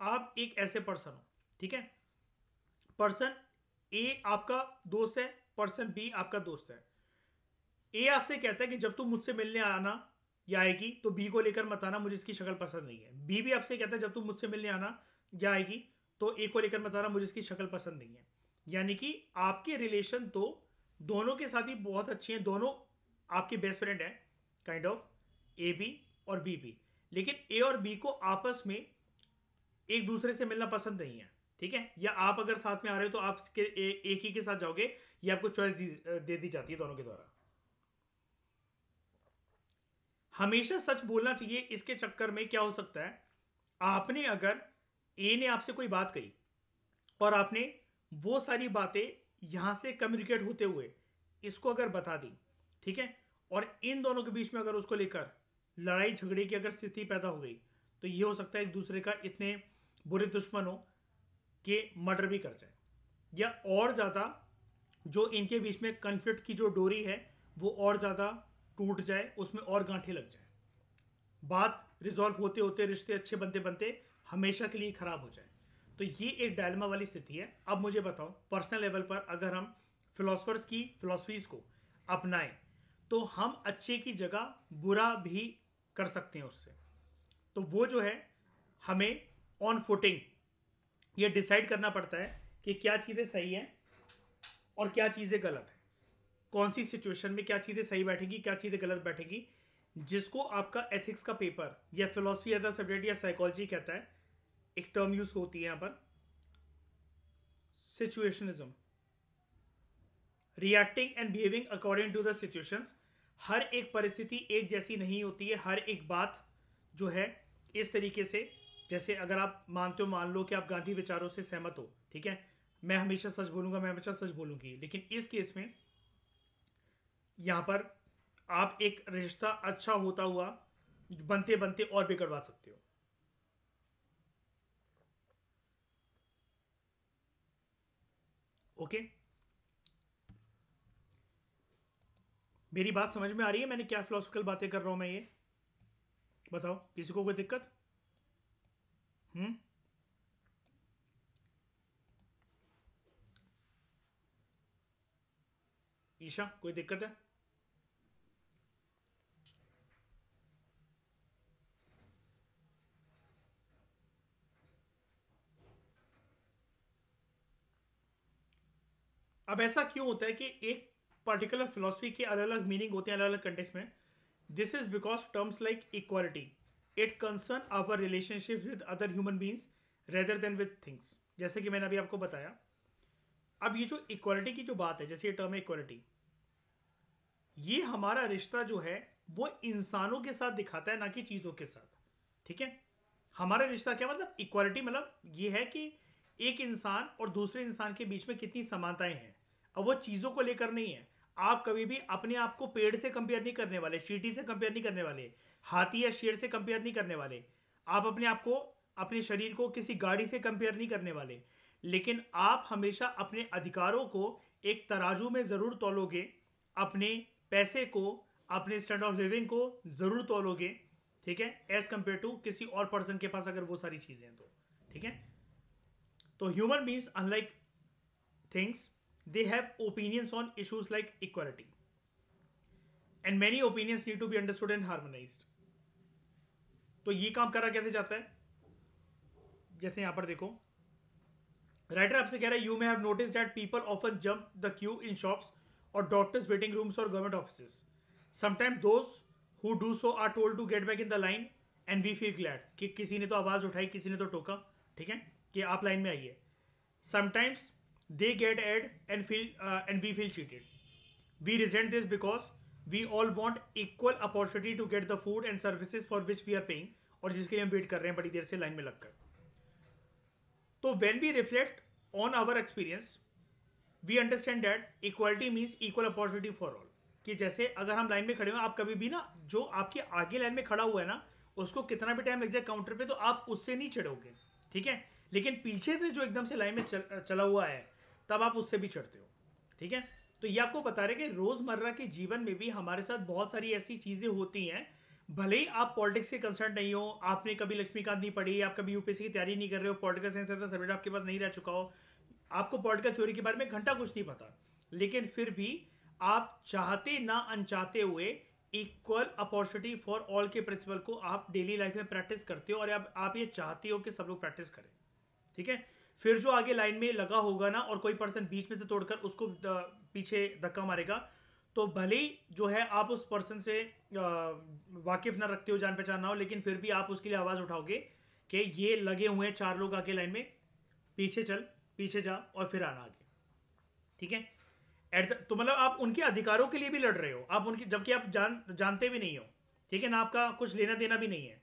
आप एक ऐसे पर्सन हो, ठीक है, पर्सन ए आपका दोस्त है, पर्सन बी आपका दोस्त है। ए आपसे कहता है कि जब तुम मुझसे मिलने आना या आएगी तो बी को लेकर मत आना, मुझे इसकी शक्ल पसंद नहीं है। बी भी आपसे कहता है जब तुम मुझसे मिलने आना या आएगी तो ए को लेकर मत आना, मुझे इसकी शक्ल पसंद नहीं है। यानी कि आपके रिलेशन तो दोनों के साथ ही बहुत अच्छे हैं, दोनों आपके बेस्ट फ्रेंड हैं काइंड ऑफ, ए बी और बी बी, लेकिन ए और बी को आपस में एक दूसरे से मिलना पसंद नहीं है, ठीक है। या आप अगर साथ में आ रहे हो तो आप एक ही के साथ जाओगे, ये आपको चॉइस दे दी जाती है दोनों के द्वारा। हमेशा सच बोलना चाहिए। इसके चक्कर में क्या हो सकता है, आपने अगर ए ने आपसे कोई बात कही और आपने वो सारी बातें यहां से कम्युनिकेट होते हुए इसको अगर बता दी, ठीक है, और इन दोनों के बीच में अगर उसको लेकर लड़ाई झगड़े की अगर स्थिति पैदा हो गई, तो ये हो सकता है एक दूसरे का इतने बुरे दुश्मन हो कि मर्डर भी कर जाए, या और ज़्यादा जो इनके बीच में कन्फ्लिक्ट की जो डोरी है वो और ज़्यादा टूट जाए, उसमें और गांठें लग जाए, बात रिजॉल्व होते होते रिश्ते अच्छे बनते बनते हमेशा के लिए खराब हो जाए। तो ये एक डायलेमा वाली स्थिति है। अब मुझे बताओ, पर्सनल लेवल पर अगर हम फिलोसफर्स की फिलोसफीज को अपनाएं तो हम अच्छे की जगह बुरा भी कर सकते हैं उससे। तो वो जो है, हमें ऑन फुटिंग ये डिसाइड करना पड़ता है कि क्या चीज़ें सही हैं और क्या चीज़ें गलत हैं, कौन सी सिचुएशन में क्या चीज़ें सही बैठेंगी, क्या चीज़ें गलत बैठेंगी, जिसको आपका एथिक्स का पेपर या फिलोसफी एज अ सब्जेक्ट या साइकोलॉजी कहता है। एक टर्म यूज होती है यहां पर, situationism, reacting and behaving according to the situations. हर एक परिस्थिति एक जैसी नहीं होती है, हर एक बात जो है इस तरीके से, जैसे अगर आप मानते हो, मान लो कि आप गांधी विचारों से सहमत हो, ठीक है, मैं हमेशा सच बोलूंगा, मैं हमेशा सच बोलूंगी, लेकिन इस केस में यहां पर आप एक रिश्ता अच्छा होता हुआ बनते बनते और बिगड़वा सकते हो। ओके, मेरी बात समझ में आ रही है? मैंने क्या फिलोसफिकल बातें कर रहा हूं मैं, ये बताओ, किसी को कोई दिक्कत? ईशा, कोई दिक्कत है? अब ऐसा क्यों होता है कि एक पर्टिकुलर फिलोसफी के अलग अलग मीनिंग होते हैं अलग अलग कंटेक्स्ट में? This is because terms like equality, it concern our relationship with other human beings rather than with things, जैसे कि मैंने अभी आपको बताया। अब ये जो इक्वालिटी की जो बात है, जैसे ये टर्म है इक्वालिटी, ये हमारा रिश्ता जो है वो इंसानों के साथ दिखाता है, ना कि चीज़ों के साथ, ठीक है। हमारा रिश्ता क्या मतलब, इक्वालिटी मतलब ये है कि एक इंसान और दूसरे इंसान के बीच में कितनी समानताएं हैं। अब वो चीज़ों को लेकर नहीं है। आप कभी भी अपने आप को पेड़ से कंपेयर नहीं करने वाले, चींटी से कंपेयर नहीं करने वाले, हाथी या शेर से कंपेयर नहीं करने वाले। आप अपने आप को, अपने शरीर को किसी गाड़ी से कंपेयर नहीं करने वाले, लेकिन आप हमेशा अपने अधिकारों को एक तराजू में ज़रूर तौलोगे, अपने पैसे को, अपने स्टैंडर्ड ऑफ लिविंग को ज़रूर तौलोगे, ठीक है, एज कंपेयर टू किसी और पर्सन के पास अगर वो सारी चीज़ें हैं तो, ठीक है। तो human beings unlike things, they have opinions on issues like equality, and many opinions need to be understood and harmonized. तो ये काम करा कैसे जाता है? जैसे यहां पर देखो, राइटर आपसे कह रहा है, you may have notice that people often jump the queue in shops और डॉक्टर्स वेटिंग रूम्स और government office. Sometime those who do so are told to get back in the line and we feel glad, कि किसी ने तो आवाज उठाई, किसी ने तो टोका, ठीक है, कि आप लाइन में आइए। Sometimes they get ad and we feel cheated. We resent this because we all want equal opportunity to get the food and services for which we are paying, और जिसके लिए हम वेट कर रहे हैं बड़ी देर से लाइन में लगकर। तो when we reflect on our experience, we understand that equality means equal opportunity for all. कि जैसे अगर हम लाइन में खड़े हो, आप कभी भी ना, जो आपके आगे लाइन में खड़ा हुआ है ना, उसको कितना भी टाइम लग जाए काउंटर पे, तो आप उससे नहीं चढ़ोगे, ठीक है, लेकिन पीछे से जो एकदम से लाइन में चला हुआ है, तब आप उससे भी चढ़ते हो, ठीक है। तो ये आपको बता रहे कि रोजमर्रा के जीवन में भी हमारे साथ बहुत सारी ऐसी चीजें होती हैं, भले ही आप पॉलिटिक्स से कंसर्न नहीं हो, आपने कभी लक्ष्मीकांत नहीं पढ़ी, आप कभी यूपीएससी की तैयारी नहीं कर रहे हो, पॉलिटिकल साइंस का सब्जेक्ट आपके पास नहीं रह चुका हो, आपको पॉलिटिकल थ्योरी के बारे में घंटा कुछ नहीं पता, लेकिन फिर भी आप चाहते ना अनचाहते हुए इक्वल अपॉर्चुनिटी फॉर ऑल के प्रिंसिपल को आप डेली लाइफ में प्रैक्टिस करते हो, और आप ये चाहते हो कि सब लोग प्रैक्टिस करें, ठीक है। फिर जो आगे लाइन में लगा होगा ना, और कोई पर्सन बीच में से तोड़कर उसको पीछे धक्का मारेगा, तो भले ही जो है आप उस पर्सन से वाकिफ ना रखते हो, जान पहचान ना हो, लेकिन फिर भी आप उसके लिए आवाज उठाओगे कि ये लगे हुए हैं 4 लोग आगे लाइन में, पीछे चल, पीछे जा और फिर आना आगे, ठीक है। तो मतलब आप उनके अधिकारों के लिए भी लड़ रहे हो, आप उनकी, जबकि आप जानते भी नहीं हो, ठीक है ना, आपका कुछ लेना देना भी नहीं है,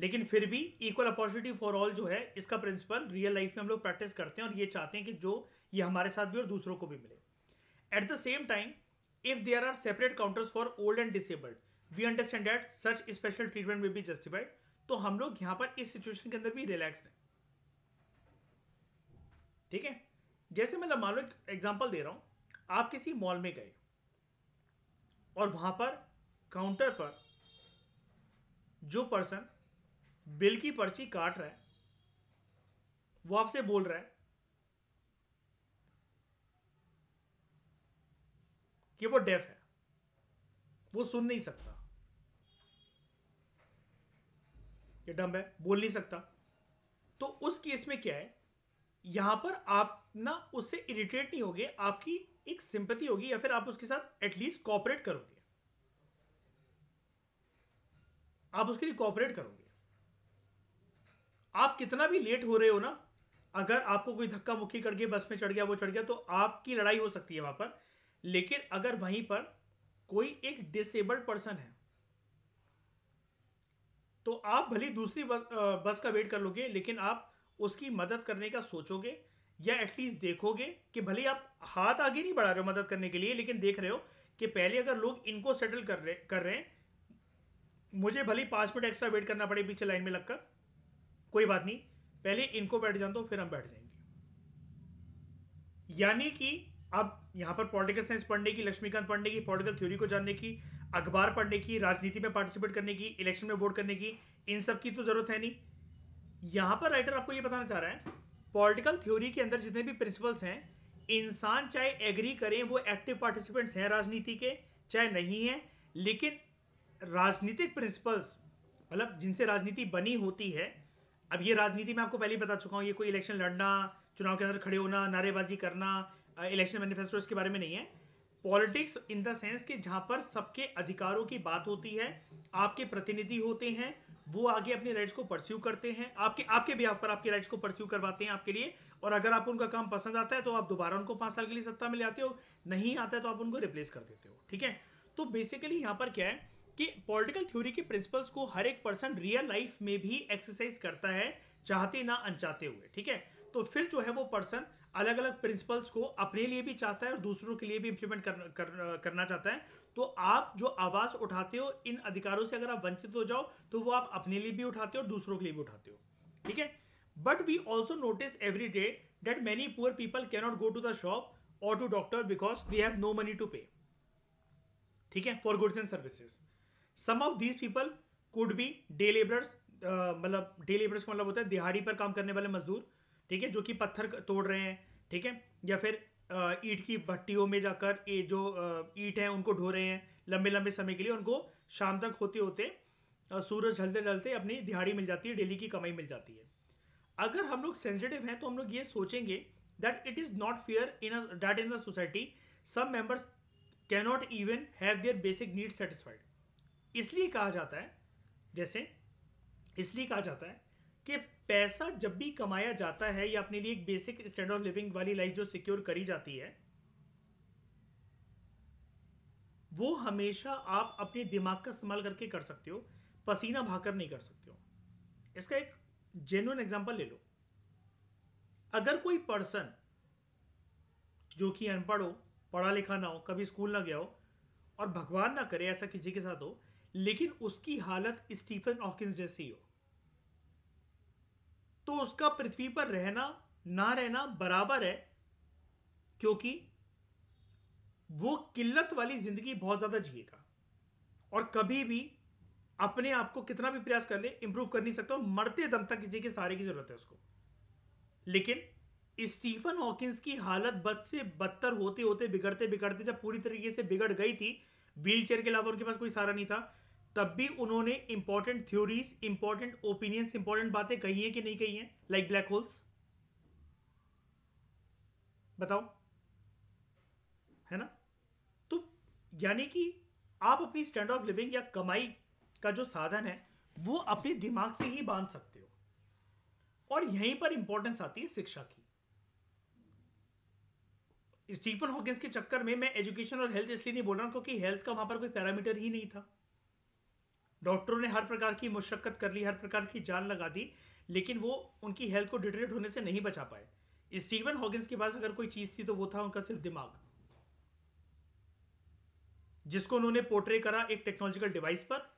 लेकिन फिर भी इक्वल अपॉर्चुनिटी फॉर ऑल जो है, इसका प्रिंसिपल रियल लाइफ में हम लोग प्रैक्टिस करते हैं और ये चाहते हैं कि जो ये हमारे साथ भी और दूसरों को भी मिले. At the same time, if there are separate counters for old and disabled, we understand that such special treatment may be justified. तो हम लोग यहां पर इस सिचुएशन के अंदर भी रिलैक्स हैं. ठीक है, जैसे मतलब मान लो एग्जांपल दे रहा हूं, आप किसी मॉल में गए और वहां पर काउंटर पर जो पर्सन बिल की पर्ची काट रहा है वो आपसे बोल रहा है कि वो डेफ है, वो सुन नहीं सकता, ये डम्ब है, बोल नहीं सकता. तो उस केस में क्या है, यहां पर आप ना उससे इरिटेट नहीं होगे, आपकी एक सिंपैथी होगी या फिर आप उसके साथ एटलीस्ट कोऑपरेट करोगे, आप उसके लिए कोऑपरेट करोगे. आप कितना भी लेट हो रहे हो ना, अगर आपको कोई धक्का मुक्की करके बस में चढ़ गया, वो चढ़ गया, तो आपकी लड़ाई हो सकती है वहां पर. लेकिन अगर वहीं पर कोई एक डिसेबल्ड पर्सन है तो आप भले दूसरी बस का वेट कर लोगे, लेकिन आप उसकी मदद करने का सोचोगे या एटलीस्ट देखोगे कि भले आप हाथ आगे नहीं बढ़ा रहे हो मदद करने के लिए, लेकिन देख रहे हो कि पहले अगर लोग इनको सेटल कर रहे हैं, मुझे भले 5 मिनट एक्स्ट्रा वेट करना पड़े पीछे लाइन में लगकर, कोई बात नहीं, पहले इनको बैठ जान दो, फिर हम बैठ जाएंगे. यानी कि अब यहां पर पॉलिटिकल साइंस पढ़ने की, लक्ष्मीकांत पढ़ने की, पॉलिटिकल थ्योरी को जानने की, अखबार पढ़ने की, राजनीति में पार्टिसिपेट करने की, इलेक्शन में वोट करने की, इन सब की तो जरूरत है नहीं. यहां पर राइटर आपको यह बताना चाह रहा है, पॉलिटिकल थ्योरी के अंदर जितने भी प्रिंसिपल्स हैं, इंसान चाहे एग्री करें वो एक्टिव पार्टिसिपेंट्स हैं राजनीति के, चाहे नहीं है, लेकिन राजनीतिक प्रिंसिपल्स मतलब जिनसे राजनीति बनी होती है. अब ये राजनीति में आपको पहले ही बता चुका हूं, ये कोई इलेक्शन लड़ना, चुनाव के अंदर खड़े होना, नारेबाजी करना, इलेक्शन मैनिफेस्टो, इसके बारे में नहीं है. पॉलिटिक्स इन द सेंस कि जहां पर सबके अधिकारों की बात होती है, आपके प्रतिनिधि होते हैं, वो आगे अपने राइट्स को परस्यू करते हैं, आपके बिहाफ पर आपके राइट्स को परस्यू करवाते हैं आपके लिए, और अगर आपको उनका काम पसंद आता है तो आप दोबारा उनको 5 साल के लिए सत्ता में ले आते हो, नहीं आता है तो आप उनको रिप्लेस कर देते हो. ठीक है, तो बेसिकली यहां पर क्या है कि पॉलिटिकल थ्योरी के प्रिंसिपल्स को हर एक पर्सन रियल लाइफ में भी एक्सरसाइज करता है, चाहते ना अनचाहते हुए. ठीक है, तो फिर जो है वो पर्सन अलग अलग प्रिंसिपल्स को अपने लिए भी चाहता है और दूसरों के लिए भी इंप्लीमेंट करना चाहता है. तो आप जो आवाज उठाते हो इन अधिकारों से, अगर आप वंचित हो जाओ तो वो आप अपने लिए भी उठाते हो और दूसरों के लिए भी उठाते हो. ठीक है, but we also notice every day that many poor people can not go to the shop और to doctor because they have no money to pay. ठीक है, for goods and services. Some of these people could be day labourers, मतलब day labourers का मतलब होता है दिहाड़ी पर काम करने वाले मजदूर. ठीक है, जो कि पत्थर तोड़ रहे हैं. ठीक है, या फिर ईंट की भट्टियों में जाकर ये जो ईंट है उनको ढो रहे हैं लंबे लंबे समय के लिए, उनको शाम तक होते होते सूरज ढलते ढलते अपनी दिहाड़ी मिल जाती है, डेली की कमाई मिल जाती है. अगर हम लोग सेंसिटिव हैं तो हम लोग ये सोचेंगे that it is not fair in the society some members can not even have their basic needs satisfied. इसलिए कहा जाता है कि पैसा जब भी कमाया जाता है या अपने लिए एक बेसिक स्टैंडर्ड ऑफ लिविंग वाली लाइफ जो सिक्योर करी जाती है, वो हमेशा आप अपने दिमाग का इस्तेमाल करके कर सकते हो, पसीना बहाकर नहीं कर सकते हो. इसका एक जेन्युइन एग्जांपल ले लो. अगर कोई पर्सन जो कि अनपढ़ हो, पढ़ा लिखा ना हो, कभी स्कूल ना गया हो, और भगवान ना करे ऐसा किसी के साथ हो, लेकिन उसकी हालत स्टीफन हॉकिंस जैसी हो, तो उसका पृथ्वी पर रहना ना रहना बराबर है, क्योंकि वो किल्लत वाली जिंदगी बहुत ज्यादा जिएगा और कभी भी अपने आप को कितना भी प्रयास कर ले इंप्रूव कर नहीं सकता, मरते दम तक किसी के सहारे की जरूरत है उसको. लेकिन स्टीफन हॉकिंस की हालत बद से बदतर होते होते, बिगड़ते बिगड़ते जब पूरी तरीके से बिगड़ गई थी, व्हील चेयर के अलावा उनके पास कोई सहारा नहीं था, तब भी उन्होंने important theories, important opinions, important बातें कही हैं कि नहीं कही हैं, लाइक ब्लैक होल्स. बताओ, है ना? तो यानी कि आप अपनी स्टैंडर्ड ऑफ लिविंग या कमाई का जो साधन है वो अपने दिमाग से ही बांध सकते हो. और यहीं पर इंपॉर्टेंस आती है शिक्षा की. स्टीफन हॉकिंस के चक्कर में मैं एजुकेशन और हेल्थ इसलिए नहीं बोल रहा हूं क्योंकि हेल्थ का वहां पर कोई पैरामीटर ही नहीं था. डॉक्टरों ने हर प्रकार की मुशक्कत कर ली, हर प्रकार की जान लगा दी, लेकिन वो उनकी हेल्थ को डिटेरियोरेट होने से नहीं बचा पाए। स्टीवन हॉकिंस के पास अगर कोई चीज थी तो वो था उनका सिर्फ दिमाग, जिसको उन्होंने पोर्ट्रे करा एक टेक्नोलॉजिकल डिवाइस पर,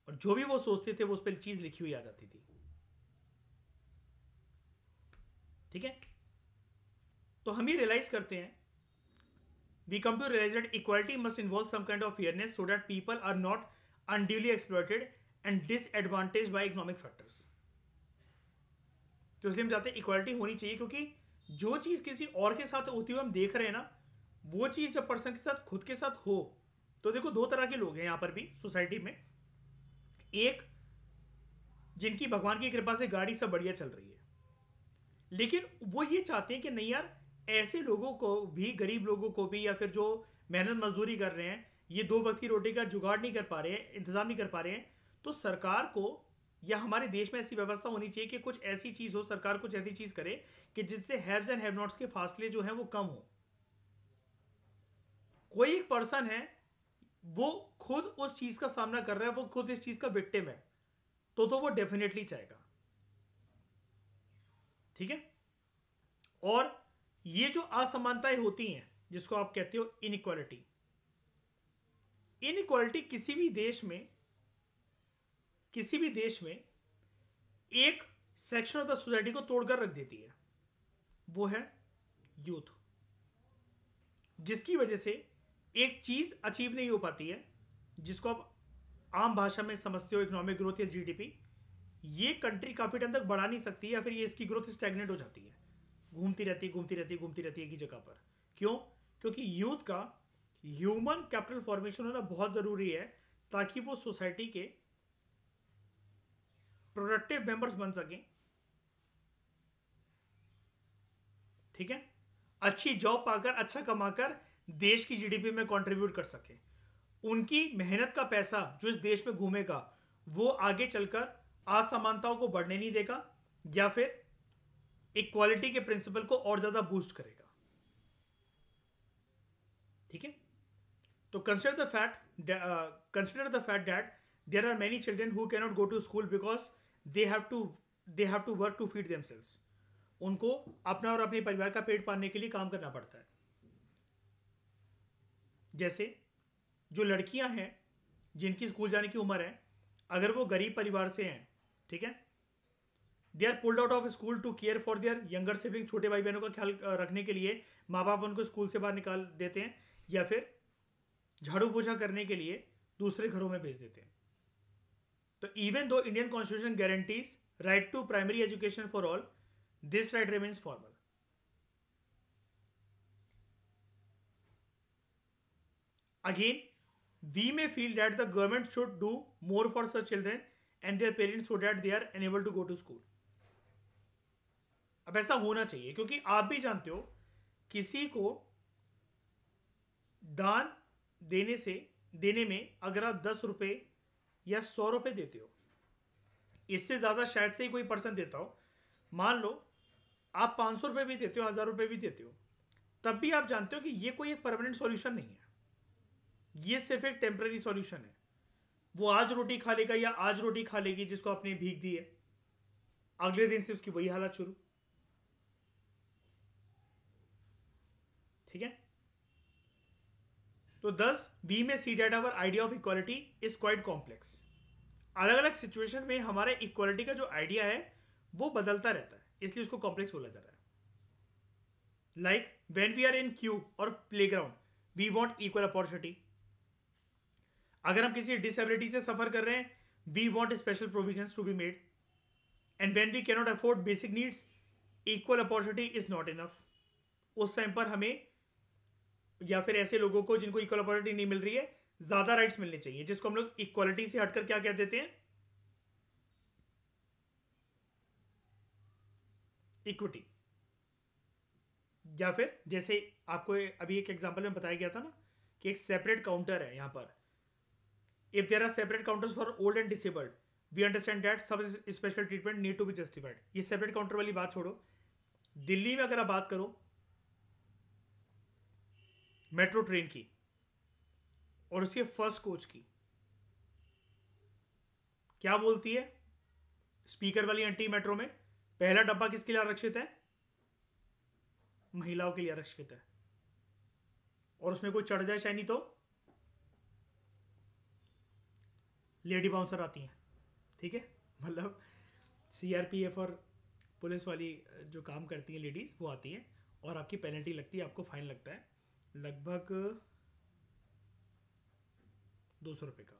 और जो भी वो सोचते थे वो उस पर चीज लिखी हुई आ जाती थी। ठीक है, तो हम ये रियलाइज करते हैं, we come to realize that equality must involve some kind of fairness so that people are not unduly exploited and disadvantaged by economic factors। तो इसलिए हम चाहते हैं इक्वालिटी होनी चाहिए, क्योंकि जो चीज किसी और के साथ होती हुई हम देख रहे हैं ना, वो चीज जब पर्सन के साथ खुद के साथ हो, तो देखो दो तरह के लोग हैं यहां पर भी सोसाइटी में। एक जिनकी भगवान की कृपा से गाड़ी सब बढ़िया चल रही है, लेकिन वो ये चाहते हैं कि नहीं यार, ऐसे लोगों को भी, गरीब लोगों को भी, या फिर जो मेहनत मजदूरी कर रहे हैं, ये दो वक्त की रोटी का जुगाड़ नहीं कर पा रहे हैं, इंतजाम नहीं कर पा रहे हैं, तो सरकार को या हमारे देश में ऐसी व्यवस्था होनी चाहिए कि कुछ ऐसी चीज हो, सरकार कुछ ऐसी चीज करे कि जिससे हैव्स एंड हैव नॉट्स के फासले जो हैं वो कम हो। कोई एक पर्सन है, वो खुद उस चीज का सामना कर रहा है, वो खुद इस चीज का विक्टिम है, तो वो डेफिनेटली चाहेगा। ठीक है, और ये जो असमानताएं होती हैं जिसको आप कहते हो इनइक्वालिटी, इनइक्वालिटी किसी भी देश में एक सेक्शन ऑफ द सोसाइटी को तोड़कर रख देती है, वो है यूथ, जिसकी वजह से एक चीज अचीव नहीं हो पाती है जिसको आप आम भाषा में समझते हो इकोनॉमिक ग्रोथ या जीडीपी। ये कंट्री काफी टाइम तक बढ़ा नहीं सकती, या फिर ये इसकी ग्रोथ स्टैग्नेट हो जाती है, घूमती रहती है एक ही जगह पर। क्यों? क्योंकि यूथ का ह्यूमन कैपिटल फॉर्मेशन होना बहुत जरूरी है, ताकि वो सोसाइटी के प्रोडक्टिव मेंबर्स बन सकें। ठीक है, अच्छी जॉब पाकर, अच्छा कमाकर देश की जीडीपी में कंट्रीब्यूट कर सके। उनकी मेहनत का पैसा जो इस देश में घूमेगा, वो आगे चलकर असमानताओं को बढ़ने नहीं देगा, या फिर इक्वालिटी के प्रिंसिपल को और ज्यादा बूस्ट करेगा। ठीक है, तो consider the fact that there are many children who can not go to school because they have to work to feed themselves. उनको अपना और अपने परिवार का पेट पालने के लिए काम करना पड़ता है। जैसे जो लड़कियां हैं जिनकी स्कूल जाने की उम्र है, अगर वो गरीब परिवार से हैं, ठीक है, they are pulled out of school to care for their younger sibling, छोटे भाई बहनों का ख्याल रखने के लिए माँ बाप उनको स्कूल से बाहर निकाल देते हैं, या फिर झाड़ू पोछा करने के लिए दूसरे घरों में भेज देते हैं। तो even though Indian constitution guarantees right to primary education for all, this right remains formal. Again, we may feel that the government should do more for such children and their parents so that they are unable to go to school. अब ऐसा होना चाहिए, क्योंकि आप भी जानते हो, किसी को दान देने में अगर आप 10 रुपए या 100 रुपए देते हो, इससे ज्यादा शायद से ही कोई पर्सन देता हो। मान लो आप 500 रुपए भी देते हो, 1000 रुपए भी देते हो, तब भी आप जानते हो कि ये कोई एक परमानेंट सॉल्यूशन नहीं है, ये सिर्फ एक टेम्पररी सॉल्यूशन है। वो आज रोटी खा लेगा या आज रोटी खा लेगी जिसको आपने भीख दी है, अगले दिन से उसकी वही हालत शुरू। ठीक है, तो thus we may see that our idea of equality is quite complex. अलग अलग सिचुएशन में हमारे इक्वालिटी का जो आइडिया है वो बदलता रहता है, इसलिए उसको कॉम्प्लेक्स बोला जा रहा है। Like when we are in queue और playground, we want equal opportunity. अगर हम किसी डिसेबिलिटी से सफर कर रहे हैं, we want special provisions to be made, and when we cannot afford basic needs, equal opportunity is not enough. उस time पर हमें, या फिर ऐसे लोगों को जिनको इक्वल अपॉर्चुनिटी नहीं मिल रही है, ज्यादा राइट्स मिलने चाहिए, जिसको हम लोग इक्वालिटी से हटकर क्या कह देते हैं, इक्विटी। या फिर जैसे आपको अभी एक एग्जांपल में बताया गया था ना कि एक सेपरेट काउंटर है यहां पर, if there are separate counters for old and disabled, we understand that some special treatment need to be justified। ये सेपरेट काउंटर वाली बात छोड़ो, दिल्ली में अगर आप बात करो मेट्रो ट्रेन की और उसके फर्स्ट कोच की, क्या बोलती है स्पीकर वाली आंटी मेट्रो में? पहला डब्बा किसके लिए आरक्षित है? महिलाओं के लिए आरक्षित है। और उसमें कोई चढ़ जाए शैनी तो लेडी बाउंसर आती हैं, ठीक है? मतलब सीआरपीएफ और पुलिस वाली जो काम करती हैं लेडीज, वो आती हैं और आपकी पेनल्टी लगती है, आपको फाइन लगता है लगभग 200 रुपये का,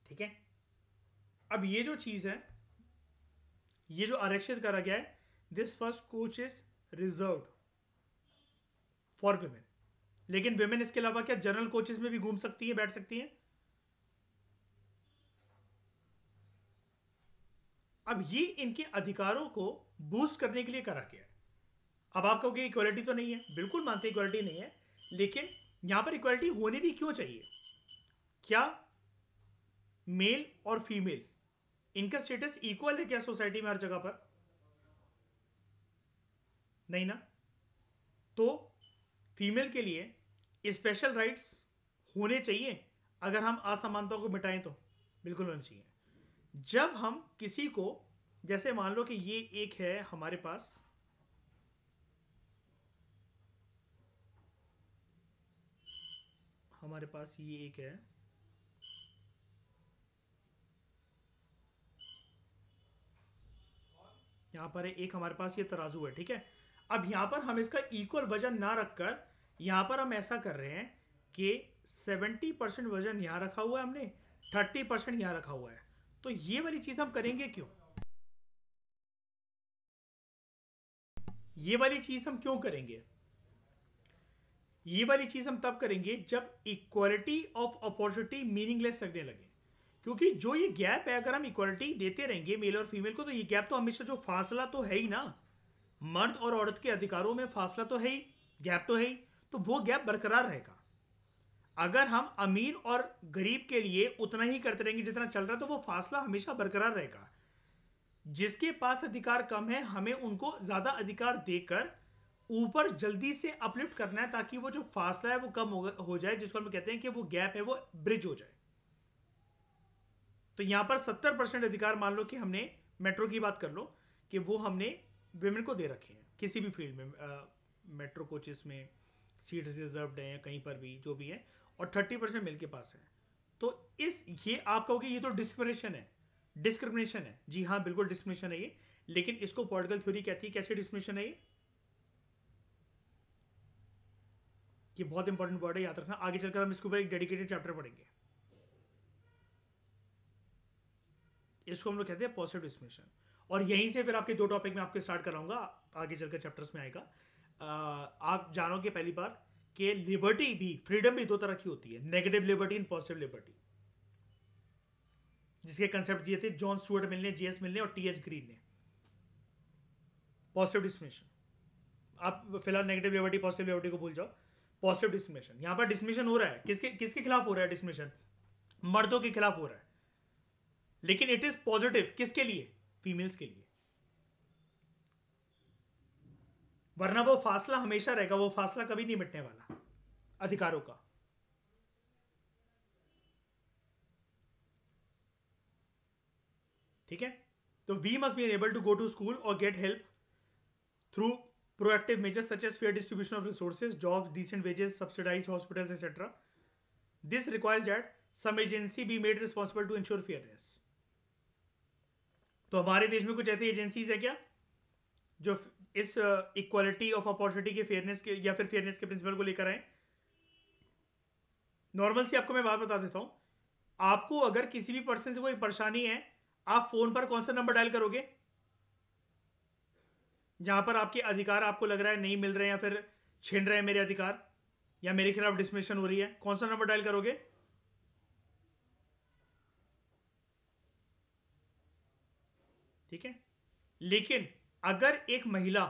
ठीक है? अब ये जो चीज़ है, ये जो आरक्षित करा गया है, this first coach is reserved for women. लेकिन विमेन इसके अलावा क्या जनरल कोचेस में भी घूम सकती है, बैठ सकती हैं? अब ये इनके अधिकारों को बूस्ट करने के लिए करा गया है। अब आप कहोगे इक्वालिटी तो नहीं है, बिल्कुल मानते इक्वालिटी नहीं है, लेकिन यहां पर इक्वालिटी होनी भी क्यों चाहिए? क्या मेल और फीमेल इनका स्टेटस इक्वल है क्या सोसाइटी में हर जगह पर? नहीं ना। तो फीमेल के लिए स्पेशल राइट्स होने चाहिए अगर हम असमानता को मिटाएं तो बिल्कुल होने चाहिए। जब हम किसी को, जैसे मान लो कि ये एक है हमारे पास, ये एक है, यहां पर एक हमारे पास ये तराजू है, ठीक है? अब यहां पर हम इसका इक्वल वजन ना रखकर यहां पर हम ऐसा कर रहे हैं कि 70% वजन यहां रखा हुआ है हमने, 30% यहां रखा हुआ है। तो ये वाली चीज हम करेंगे क्यों? ये वाली चीज हम क्यों करेंगे? ये वाली चीज हम तब करेंगे जब इक्वालिटी ऑफ अपॉर्चुनिटी मीनिंगलेस लगने लगे। क्योंकि जो ये गैप है, अगर हम इक्वालिटी देते रहेंगे मेल और फीमेल को, तो ये गैप तो हमेशा, जो फासला तो है ही ना, मर्द और औरत के अधिकारों में फासला तो है ही, गैप तो है ही, तो वो गैप बरकरार रहेगा। अगर हम अमीर और गरीब के लिए उतना ही करते रहेंगे जितना चल रहा है, तो वो फासला हमेशा बरकरार रहेगा। जिसके पास अधिकार कम है, हमें उनको ज्यादा अधिकार देकर ऊपर जल्दी से अपलिफ्ट करना है, ताकि वो जो फासला है वो कम हो जाए, जिसको हम कहते हैं कि वो गैप है वो ब्रिज हो जाए। तो यहां पर 70% अधिकार, मान लो कि हमने मेट्रो की बात कर लो कि वो हमने विमेन को दे रखे हैं किसी भी फील्ड में, मेट्रो कोचेस में सीट रिजर्व्ड है, कहीं पर भी जो भी है, और 30% मेल के पास है। तो ये आप कहोगे ये तो डिस्क्रिमिनेशन है। डिस्क्रिमिनेशन है, जी हाँ बिल्कुल डिस्क्रिमिनेशन है ये। लेकिन इसको पॉलिटिकल थ्योरी कहती है। कैसे डिस्क्रिमिनेशन है ये बहुत इंपॉर्टेंट वर्ड है, याद रखना। आगे चलकर हम इसके ऊपर एक डेडिकेटेड चैप्टर पढ़ेंगे। इसको हम लोग कहते हैं पॉजिटिव डिस्क्रिमिनेशन। और यहीं से फिर आपके दो टॉपिक में आपके स्टार्ट कराऊंगा, आगे चलकर चैप्टर्स में आएगा। आप जानोगे पहली बार कि लिबर्टी भी, फ्रीडम भी दो तरह की होती है, negative liberty and positive liberty, जिसके कंसेप्ट दिए थे जॉन स्टुअर्ट मिल ने, जीएस मिल ने और टीएस ग्रीन ने। पॉजिटिव डिस्क्रिमिनेशन, आप फिलहाल नेगेटिव लिबर्टी पॉजिटिव लिबर्टी को भूल जाओ। पॉजिटिव डिस्क्रिमिनेशन, यहां पर डिस्क्रिमिनेशन हो रहा है किसके किसके खिलाफ हो रहा है? डिस्क्रिमिनेशन मर्दों के खिलाफ हो रहा है, लेकिन इट इज पॉजिटिव किसके लिए? फीमेल्स के लिए। वरना वो फासला हमेशा रहेगा, वो फासला कभी नहीं मिटने वाला अधिकारों का। ठीक है? तो we must be able to go to school और get help through proactive measures such as fair distribution of resources, jobs, decent wages, subsidized hospitals, etc. This requires that some agency be made responsible to ensure fairness. तो हमारे देश में कुछ ऐसी agencies है क्या जो इस इक्वालिटी ऑफ अपॉर्चुनिटी के, फेयरनेस के, या फिर फेयरनेस के प्रिंसिपल को लेकर आए? नॉर्मल सी आपको मैं बात बता देता हूं। आपको अगर किसी भी पर्सन से कोई परेशानी है, आप फोन पर कौन सा नंबर डायल करोगे? जहां पर आपके अधिकार आपको लग रहा है नहीं मिल रहे हैं, या फिर छीन रहे हैं मेरे अधिकार, या मेरे खिलाफ डिस्क्रिमिनेशन हो रही है, कौन सा नंबर डायल करोगे? ठीक है? लेकिन अगर एक महिला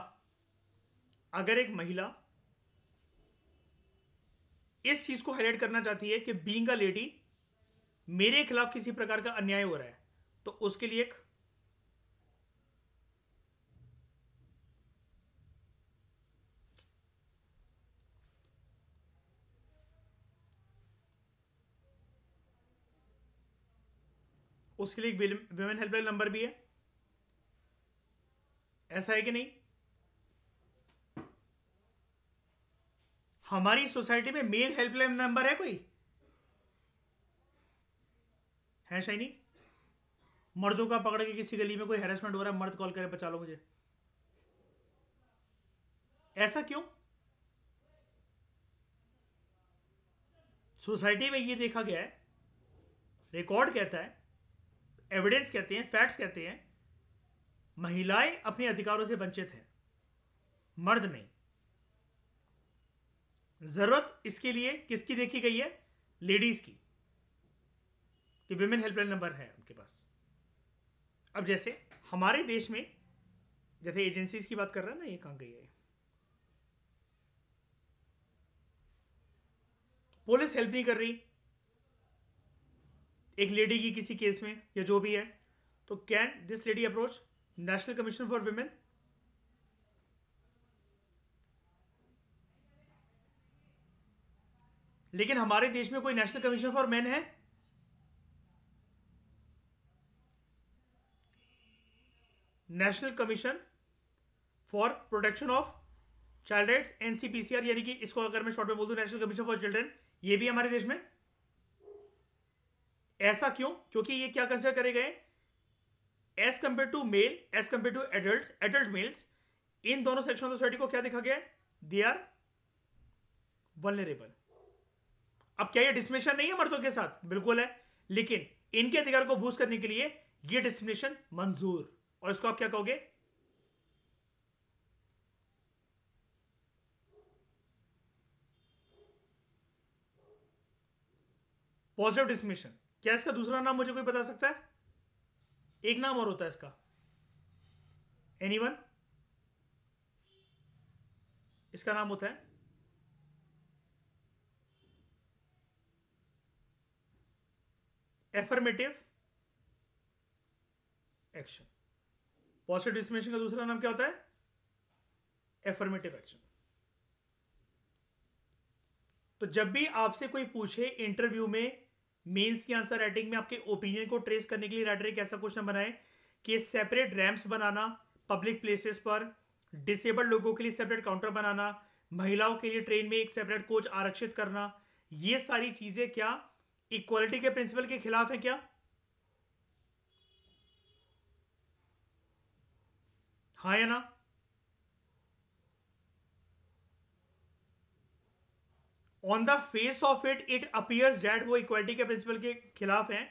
इस चीज को हाईलाइट करना चाहती है कि बीइंग अ लेडी मेरे खिलाफ किसी प्रकार का अन्याय हो रहा है, तो उसके लिए एक उसके लिए विमेन हेल्पलाइन नंबर भी है, ऐसा है कि नहीं? हमारी सोसाइटी में मेल हेल्पलाइन नंबर है कोई? है शाइनी? मर्दों का पकड़ के किसी गली में कोई हैरेसमेंट हो रहा है, मर्द कॉल करे बचा लो मुझे, ऐसा क्यों? सोसाइटी में ये देखा गया है, रिकॉर्ड कहता है, एविडेंस कहते हैं, फैक्ट्स कहते हैं, महिलाएं अपने अधिकारों से वंचित हैं, मर्द नहीं। जरूरत इसके लिए किसकी देखी गई है? लेडीज की, कि विमेन हेल्पलाइन नंबर है उनके पास। अब जैसे हमारे देश में, जैसे एजेंसीज की बात कर रहे हैं ना, ये कहां गई है? पुलिस हेल्प नहीं कर रही एक लेडी की किसी केस में या जो भी है, तो can this lady approach national commission for women? लेकिन हमारे देश में कोई नेशनल कमीशन फॉर मेन है? National commission for protection of child rights, NCPCR, यानी कि इसको अगर मैं शॉर्ट में बोल दूं नेशनल कमीशन फॉर चिल्ड्रन, ये भी हमारे देश में। ऐसा क्यों? क्योंकि ये क्या कंसिडर करे गए? As compared to male, as compared to adult, adult males, इन दोनों सेक्शन ऑफ सोसाइटी को क्या देखा गया? They are vulnerable. अब क्या ये डिस्क्रिमिनेशन नहीं है मर्दों के साथ? बिल्कुल है, लेकिन इनके अधिकार को बूस्ट करने के लिए ये डिस्क्रिमिनेशन मंजूर, और इसको आप क्या कहोगे? Positive discrimination. क्या इसका दूसरा नाम मुझे कोई बता सकता है? एक नाम और होता है इसका, एनीवन? इसका नाम होता है एफर्मेटिव एक्शन। पॉजिटिव डिस्क्रिमिनेशन का दूसरा नाम क्या होता है? Affirmative action. तो जब भी आपसे कोई पूछे इंटरव्यू में, मेंस की आंसर राइटिंग में, आपके ओपिनियन को ट्रेस करने के लिए राइटर एक ऐसा क्वेश्चन बनाए कि सेपरेट रैंप्स बनाना पब्लिक प्लेसेस पर, डिसेबल्ड लोगों के लिए सेपरेट काउंटर बनाना, महिलाओं के लिए ट्रेन में एक सेपरेट कोच आरक्षित करना, ये सारी चीजें क्या इक्वालिटी के प्रिंसिपल के खिलाफ है? क्या हाँ या ना? On the face of it it appears that वो इक्वालिटी के प्रिंसिपल के खिलाफ हैं,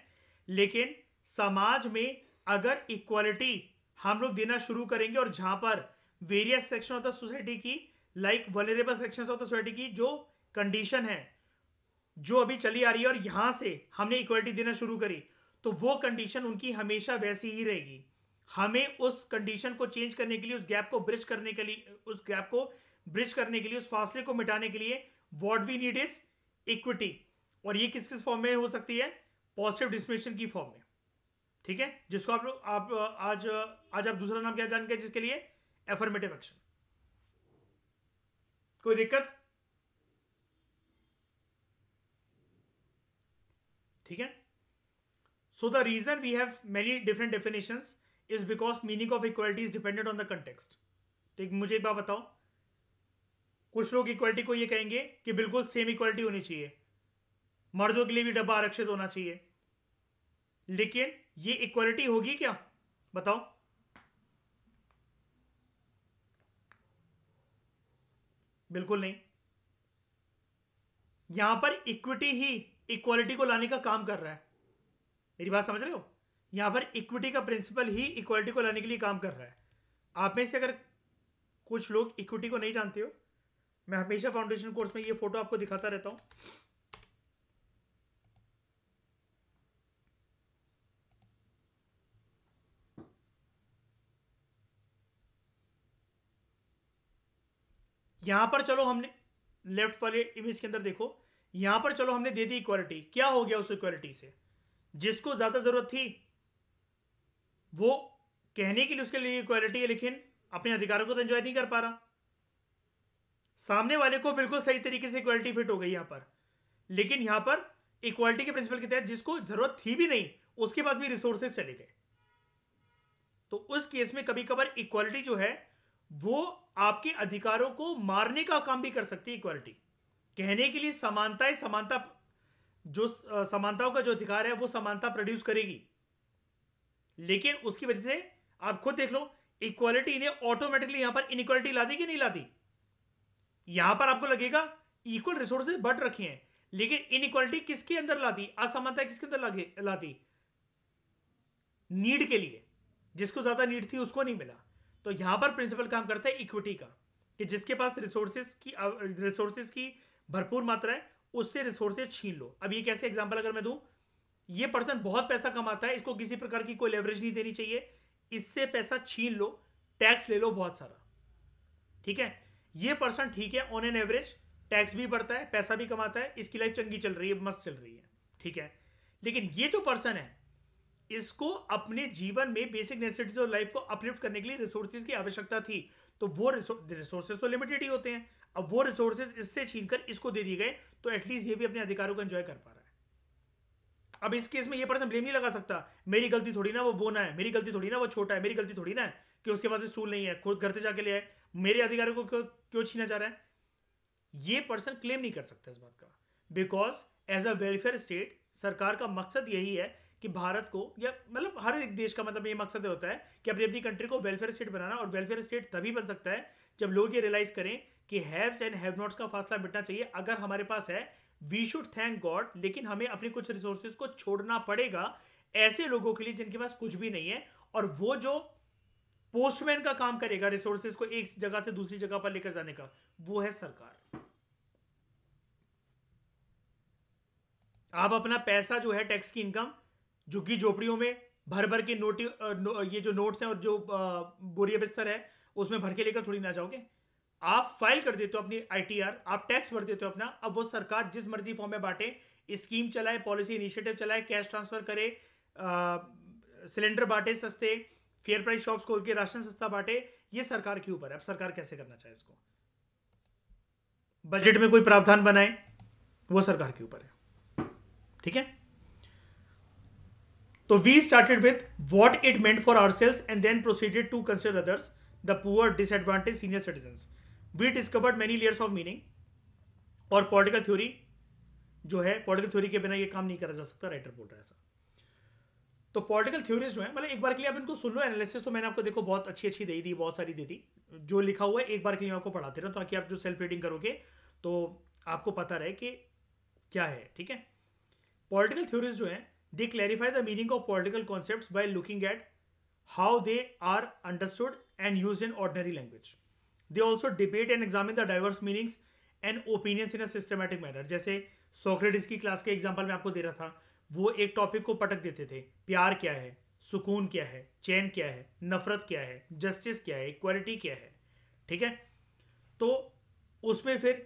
लेकिन समाज में अगर इक्वालिटी हम लोग देना शुरू करेंगे, और जहां पर various section of the society की, like vulnerable section of the society की जो कंडीशन है, जो अभी चली आ रही है, और यहां से हमने इक्वालिटी देना शुरू करी, तो वो कंडीशन उनकी हमेशा वैसी ही रहेगी। हमें उस कंडीशन को चेंज करने के लिए, उस गैप को ब्रिज करने के लिए, उस फासले को मिटाने के लिए what we need is equity. और ये किस किस फॉर्म में हो सकती है? पॉजिटिव डिस्क्रिमिनेशन की फॉर्म में। ठीक है, जिसको आप लोग आज आप दूसरा नाम क्या जान गए जिसके लिए? Affirmative action. कोई दिक्कत? ठीक है। So the reason we have many different definitions is because meaning of equality is dependent on the context. ठीक, मुझे एक बात बताओ, कुछ लोग इक्वालिटी को ये कहेंगे कि बिल्कुल सेम इक्वालिटी होनी चाहिए, मर्दों के लिए भी डब्बा आरक्षित होना चाहिए, लेकिन ये इक्वालिटी होगी क्या? बताओ। बिल्कुल नहीं। यहां पर इक्विटी ही इक्वालिटी को लाने का काम कर रहा है। मेरी बात समझ रहे हो? यहां पर इक्विटी का प्रिंसिपल ही इक्वालिटी को लाने के लिए काम कर रहा है। आप में से अगर कुछ लोग इक्विटी को नहीं जानते हो, मैं हमेशा फाउंडेशन कोर्स में ये फोटो आपको दिखाता रहता हूं। यहां पर चलो हमने लेफ्ट वाले इमेज के अंदर देखो, यहां पर चलो हमने दे दी इक्वालिटी, क्या हो गया उस इक्वालिटी से? जिसको ज्यादा जरूरत थी वो कहने के लिए उसके लिए इक्वालिटी है, लेकिन अपने अधिकारों को तो एंजॉय नहीं कर पा रहा। सामने वाले को बिल्कुल सही तरीके से इक्वालिटी फिट हो गई यहां पर, लेकिन यहां पर इक्वालिटी के प्रिंसिपल के तहत जिसको जरूरत थी भी नहीं, उसके बाद भी रिसोर्सेज चले गए, तो उस केस में कभी कभार इक्वालिटी जो है वो आपके अधिकारों को मारने का काम भी कर सकती है। इक्वालिटी कहने के लिए समानता जो समानताओं का जो अधिकार है वो समानता प्रोड्यूस करेगी, लेकिन उसकी वजह से आप खुद देख लो, इक्वालिटी ने ऑटोमेटिकली यहां पर इनइक्वालिटी ला दी कि नहीं ला दी। यहां पर आपको लगेगा इक्वल रिसोर्सेज बढ़ रखे हैं, लेकिन इनइक्वालिटी किसके अंदर ला दी, असमानता किसके अंदर ला दी, नीड के लिए, जिसको ज्यादा नीड थी उसको नहीं मिला। तो यहां पर प्रिंसिपल काम करता है इक्विटी का, कि जिसके पास रिसोर्सेज की भरपूर मात्रा है उससे रिसोर्सेज छीन लो। अब ये कैसे एग्जांपल अगर मैं दूं, ये पर्सन बहुत पैसा कमाता है, इसको किसी प्रकार की कोई लेवरेज नहीं देनी चाहिए, इससे पैसा छीन लो, टैक्स ले लो बहुत सारा, ठीक है। ये पर्सन ठीक है, ऑन एन एवरेज टैक्स भी बढ़ता है, पैसा भी कमाता है, इसकी लाइफ चंगी चल रही है, मस्त चल रही है, ठीक है। लेकिन ये जो पर्सन है इसको अपने जीवन में बेसिक नेसेसिटीज ऑफ लाइफ को अपलिफ्ट करने के लिए रिसोर्सेज की आवश्यकता थी, तो वो रिसोर्सेज तो लिमिटेड ही होते हैं। अब वो रिसोर्सेज इससे छीनकर इसको दे दिए गए, तो एटलीस्ट ये भी अपने अधिकारों को एंजॉय कर पा रहा है। अब इस केस में ये पर्सन ब्लेम नहीं लगा सकता, मेरी गलती थोड़ी ना वो बोना है, मेरी गलती थोड़ी ना वो छोटा है, मेरी गलती थोड़ी ना है कि उसके पास स्टूल नहीं है, खुद घर से जाके ले आए, मेरे अधिकारों को क्यों छीना जा रहा है। ये पर्सन क्लेम नहीं कर सकता इस बात का, because as a welfare state सरकार का मकसद यही है कि भारत को, या मतलब हर एक देश का मतलब ये मकसद होता है कि अपनी अपनी कंट्री को वेलफेयर स्टेट बनाना, और वेलफेयर स्टेट तभी बन सकता है जब लोग ये रियलाइज करें कि हैव्स एंड हैव नॉट्स का फासला मिटना चाहिए। अगर हमारे पास है वी शुड थैंक गॉड, लेकिन हमें अपने कुछ रिसोर्सेज को छोड़ना पड़ेगा ऐसे लोगों के लिए जिनके पास कुछ भी नहीं है, और वो जो पोस्टमैन का काम करेगा रिसोर्सेज को एक जगह से दूसरी जगह पर लेकर जाने का, वो है सरकार। आप अपना पैसा जो है टैक्स की इनकम झुग्गी झोपड़ियों में भर भर के ये जो नोट्स हैं और जो बोरिया बिस्तर है उसमें भर के लेकर थोड़ी ना जाओगे। आप फाइल कर देते हो अपनी आईटीआर, आप टैक्स भर देते हो अपना, अब वो सरकार जिस मर्जी फॉर्म में बांटे, स्कीम चलाए, पॉलिसी इनिशिएटिव चलाए, कैश ट्रांसफर करे, सिलेंडर बांटे सस्ते, फेयर प्राइस शॉप्स खोल के राशन सस्ता बांटे, ये सरकार के ऊपर है। अब सरकार कैसे करना चाहे इसको, बजट में कोई प्रावधान बनाए, वो सरकार के ऊपर है, ठीक है। तो we started with what it meant for ourselves and then proceeded to consider others, the poor, disadvantaged, senior citizens. We discovered many layers of meaning, और पॉलिटिकल थ्योरी जो है, पॉलिटिकल थ्योरी के बिना ये काम नहीं करा जा सकता, राइटर बोल रहा है ऐसा। तो पॉलिटिकल थ्योरीज जो है, मतलब एक बार के लिए आप इनको सुन लो, एनालिसिस तो मैंने आपको देखो बहुत अच्छी दे दी, बहुत सारी दे दी, जो लिखा हुआ है एक बार के लिए मैं आपको पढ़ाते रहूं, ताकि आप जो सेल्फ रीडिंग करोगे तो आपको पता रहे कि क्या है, ठीक है। पॉलिटिकल थ्योरीज जो है, they clarify the meaning of political concepts by looking at how they are understood and used in ordinary language. They also debate and examine the diverse meanings and opinions in a systematic manner. जैसे Socrates की class के example में आपको दे रहा था, वो एक topic को पटक देते थे, प्यार क्या है, सुकून क्या है, चैन क्या है, नफरत क्या है, जस्टिस क्या है, इक्वालिटी क्या है, ठीक है। तो उसमें फिर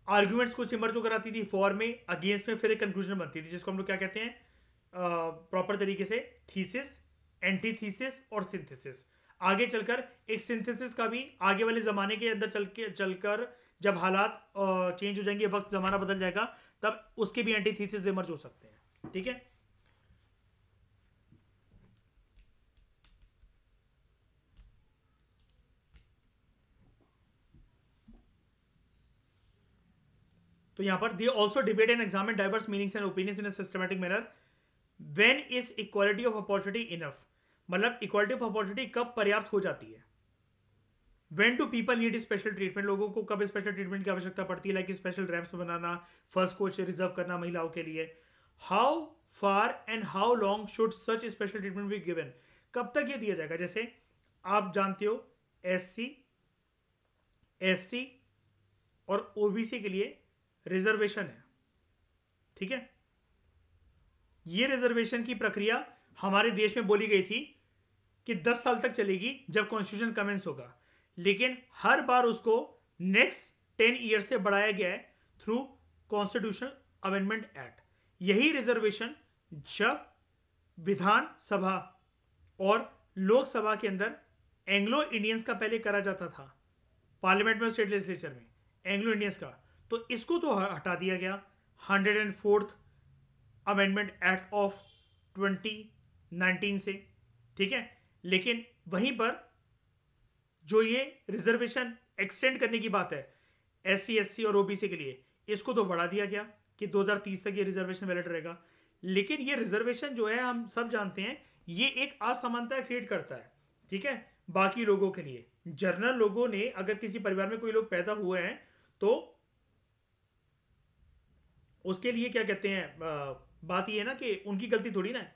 आर्ग्यूमेंट्स कुछ इमर्ज होकर आती थी, फॉर में, अगेंस्ट में, फिर एक कंक्लूजन बनती थी, जिसको हम लोग क्या कहते हैं प्रॉपर तरीके से, थीसिस, एंटीथीसिस और सिंथेसिस। आगे चलकर एक सिंथेसिस का भी आगे वाले जमाने के अंदर चलकर जब हालात चेंज हो जाएंगे, वक्त जमाना बदल जाएगा, तब उसके भी एंटीथीसिस इमर्ज हो सकते हैं, ठीक है। तो यहां पर they also debate and examine diverse meanings and opinions in a systematic manner. When is equality of opportunity enough, मतलब इक्वालिटी ऑफ अपॉर्चुनिटी कब पर्याप्त हो जाती है। When do people need special treatment, लोगों को कब स्पेशल ट्रीटमेंट की आवश्यकता पड़ती है, लाइक स्पेशल रैंप्स बनाना, फर्स्ट कोच रिजर्व करना महिलाओं के लिए। How far and how long should such special treatment be given, कब तक ये दिया जाएगा। जैसे आप जानते हो SC, ST और OBC के लिए रिजर्वेशन है, ठीक है। ये रिजर्वेशन की प्रक्रिया हमारे देश में बोली गई थी कि 10 साल तक चलेगी जब कॉन्स्टिट्यूशन कमेंस होगा, लेकिन हर बार उसको नेक्स्ट 10 ईयर से बढ़ाया गया है थ्रू कॉन्स्टिट्यूशनल अमेंडमेंट एक्ट। यही रिजर्वेशन जब विधानसभा और लोकसभा के अंदर एंग्लो इंडियंस का पहले करा जाता था, पार्लियामेंट में, स्टेट लेजिस्लेचर में एंग्लो इंडियंस का, तो इसको तो हटा दिया गया 104th अमेंडमेंट एक्ट ऑफ 20 19 से, ठीक है। लेकिन वहीं पर जो ये रिजर्वेशन एक्सटेंड करने की बात है SC SC और OBC के लिए, इसको तो बढ़ा दिया गया कि 2030 तक ये रिजर्वेशन वैलिड रहेगा। लेकिन ये रिजर्वेशन जो है, हम सब जानते हैं, ये एक असमानता क्रिएट करता है, ठीक है, बाकी लोगों के लिए। जनरल लोगों ने, अगर किसी परिवार में कोई लोग पैदा हुए हैं तो उसके लिए क्या कहते हैं, बात ये है ना कि उनकी गलती थोड़ी ना है,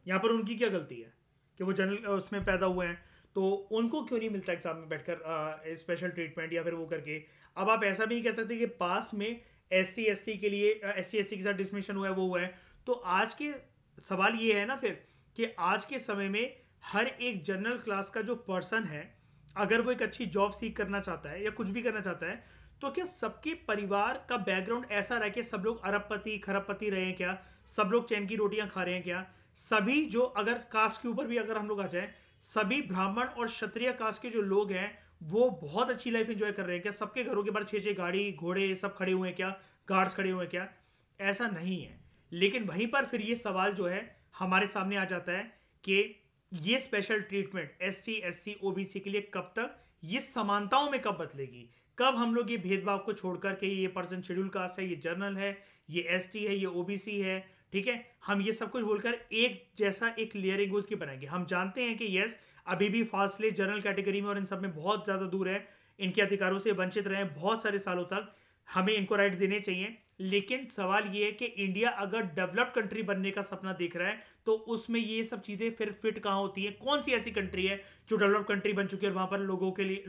यहाँ पर उनकी क्या गलती है कि वो जनरल उसमें पैदा हुए हैं, तो उनको क्यों नहीं मिलता एग्जाम में बैठकर स्पेशल ट्रीटमेंट या फिर वो करके। अब आप ऐसा भी नहीं कह सकते कि पास्ट में SC ST के लिए ST SC के साथ डिस्क्रिमिनेशन हुआ है, वो हुआ है। तो आज के सवाल ये है ना फिर कि आज के समय में हर एक जनरल क्लास का जो पर्सन है, अगर वो एक अच्छी जॉब सीख करना चाहता है या कुछ भी करना चाहता है, तो क्या सबके परिवार का बैकग्राउंड ऐसा रहे कि सब लोग अरबपति खरबपति रहे हैं क्या, सब लोग चैन की रोटियां खा रहे हैं क्या? सभी जो, अगर कास्ट के ऊपर भी अगर हम लोग आ जाएं, सभी ब्राह्मण और क्षत्रिय कास्ट के जो लोग हैं वो बहुत अच्छी लाइफ एंजॉय कर रहे हैं क्या? सबके घरों के बाहर 6-6 गाड़ी घोड़े सब खड़े हुए हैं क्या? गार्ड्स खड़े हुए हैं क्या? ऐसा नहीं है। लेकिन वहीं पर फिर ये सवाल जो है हमारे सामने आ जाता है कि ये special treatment ST SC OBC के लिए कब तक, ये समानताओं में कब बदलेगी? कब हम लोग ये भेदभाव को छोड़कर के ये पर्सन शेड्यूल कास्ट है, ये जर्नल है, ये ST है, ये OBC है, ठीक है, हम ये सब कुछ बोलकर एक जैसा एक लेयरिंग उसकी बनाएंगे। हम जानते हैं कि यस, अभी भी फासले जनरल कैटेगरी में और इन सब में बहुत ज़्यादा दूर है, इनके अधिकारों से वंचित रहे बहुत सारे सालों तक, हमें इनको राइट्स देने चाहिए। लेकिन सवाल ये है कि इंडिया अगर डेवलप्ड कंट्री बनने का सपना देख रहा है तो उसमें ये सब चीज़ें फिर फिट कहाँ होती है? कौन सी ऐसी कंट्री है जो डेवलप्ड कंट्री बन चुकी है और वहाँ पर लोगों के लिए,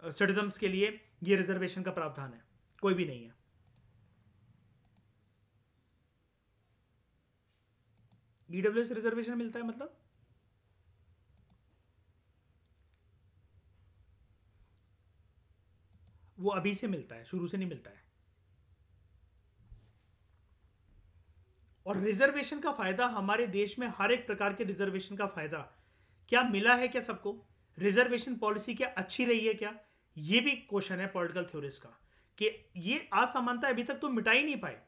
सिटीजन्स के लिए ये रिजर्वेशन का प्रावधान है? कोई भी नहीं है। EWS रिजर्वेशन मिलता है मतलब वो अभी से मिलता है, शुरू से नहीं मिलता है। और रिजर्वेशन का फायदा हमारे देश में, हर एक प्रकार के रिजर्वेशन का फायदा क्या मिला है क्या सबको? रिजर्वेशन पॉलिसी क्या अच्छी रही है क्या? ये भी क्वेश्चन है पॉलिटिकल थ्योरिस्ट का, कि ये असमानता अभी तक तो मिटा ही नहीं पाए।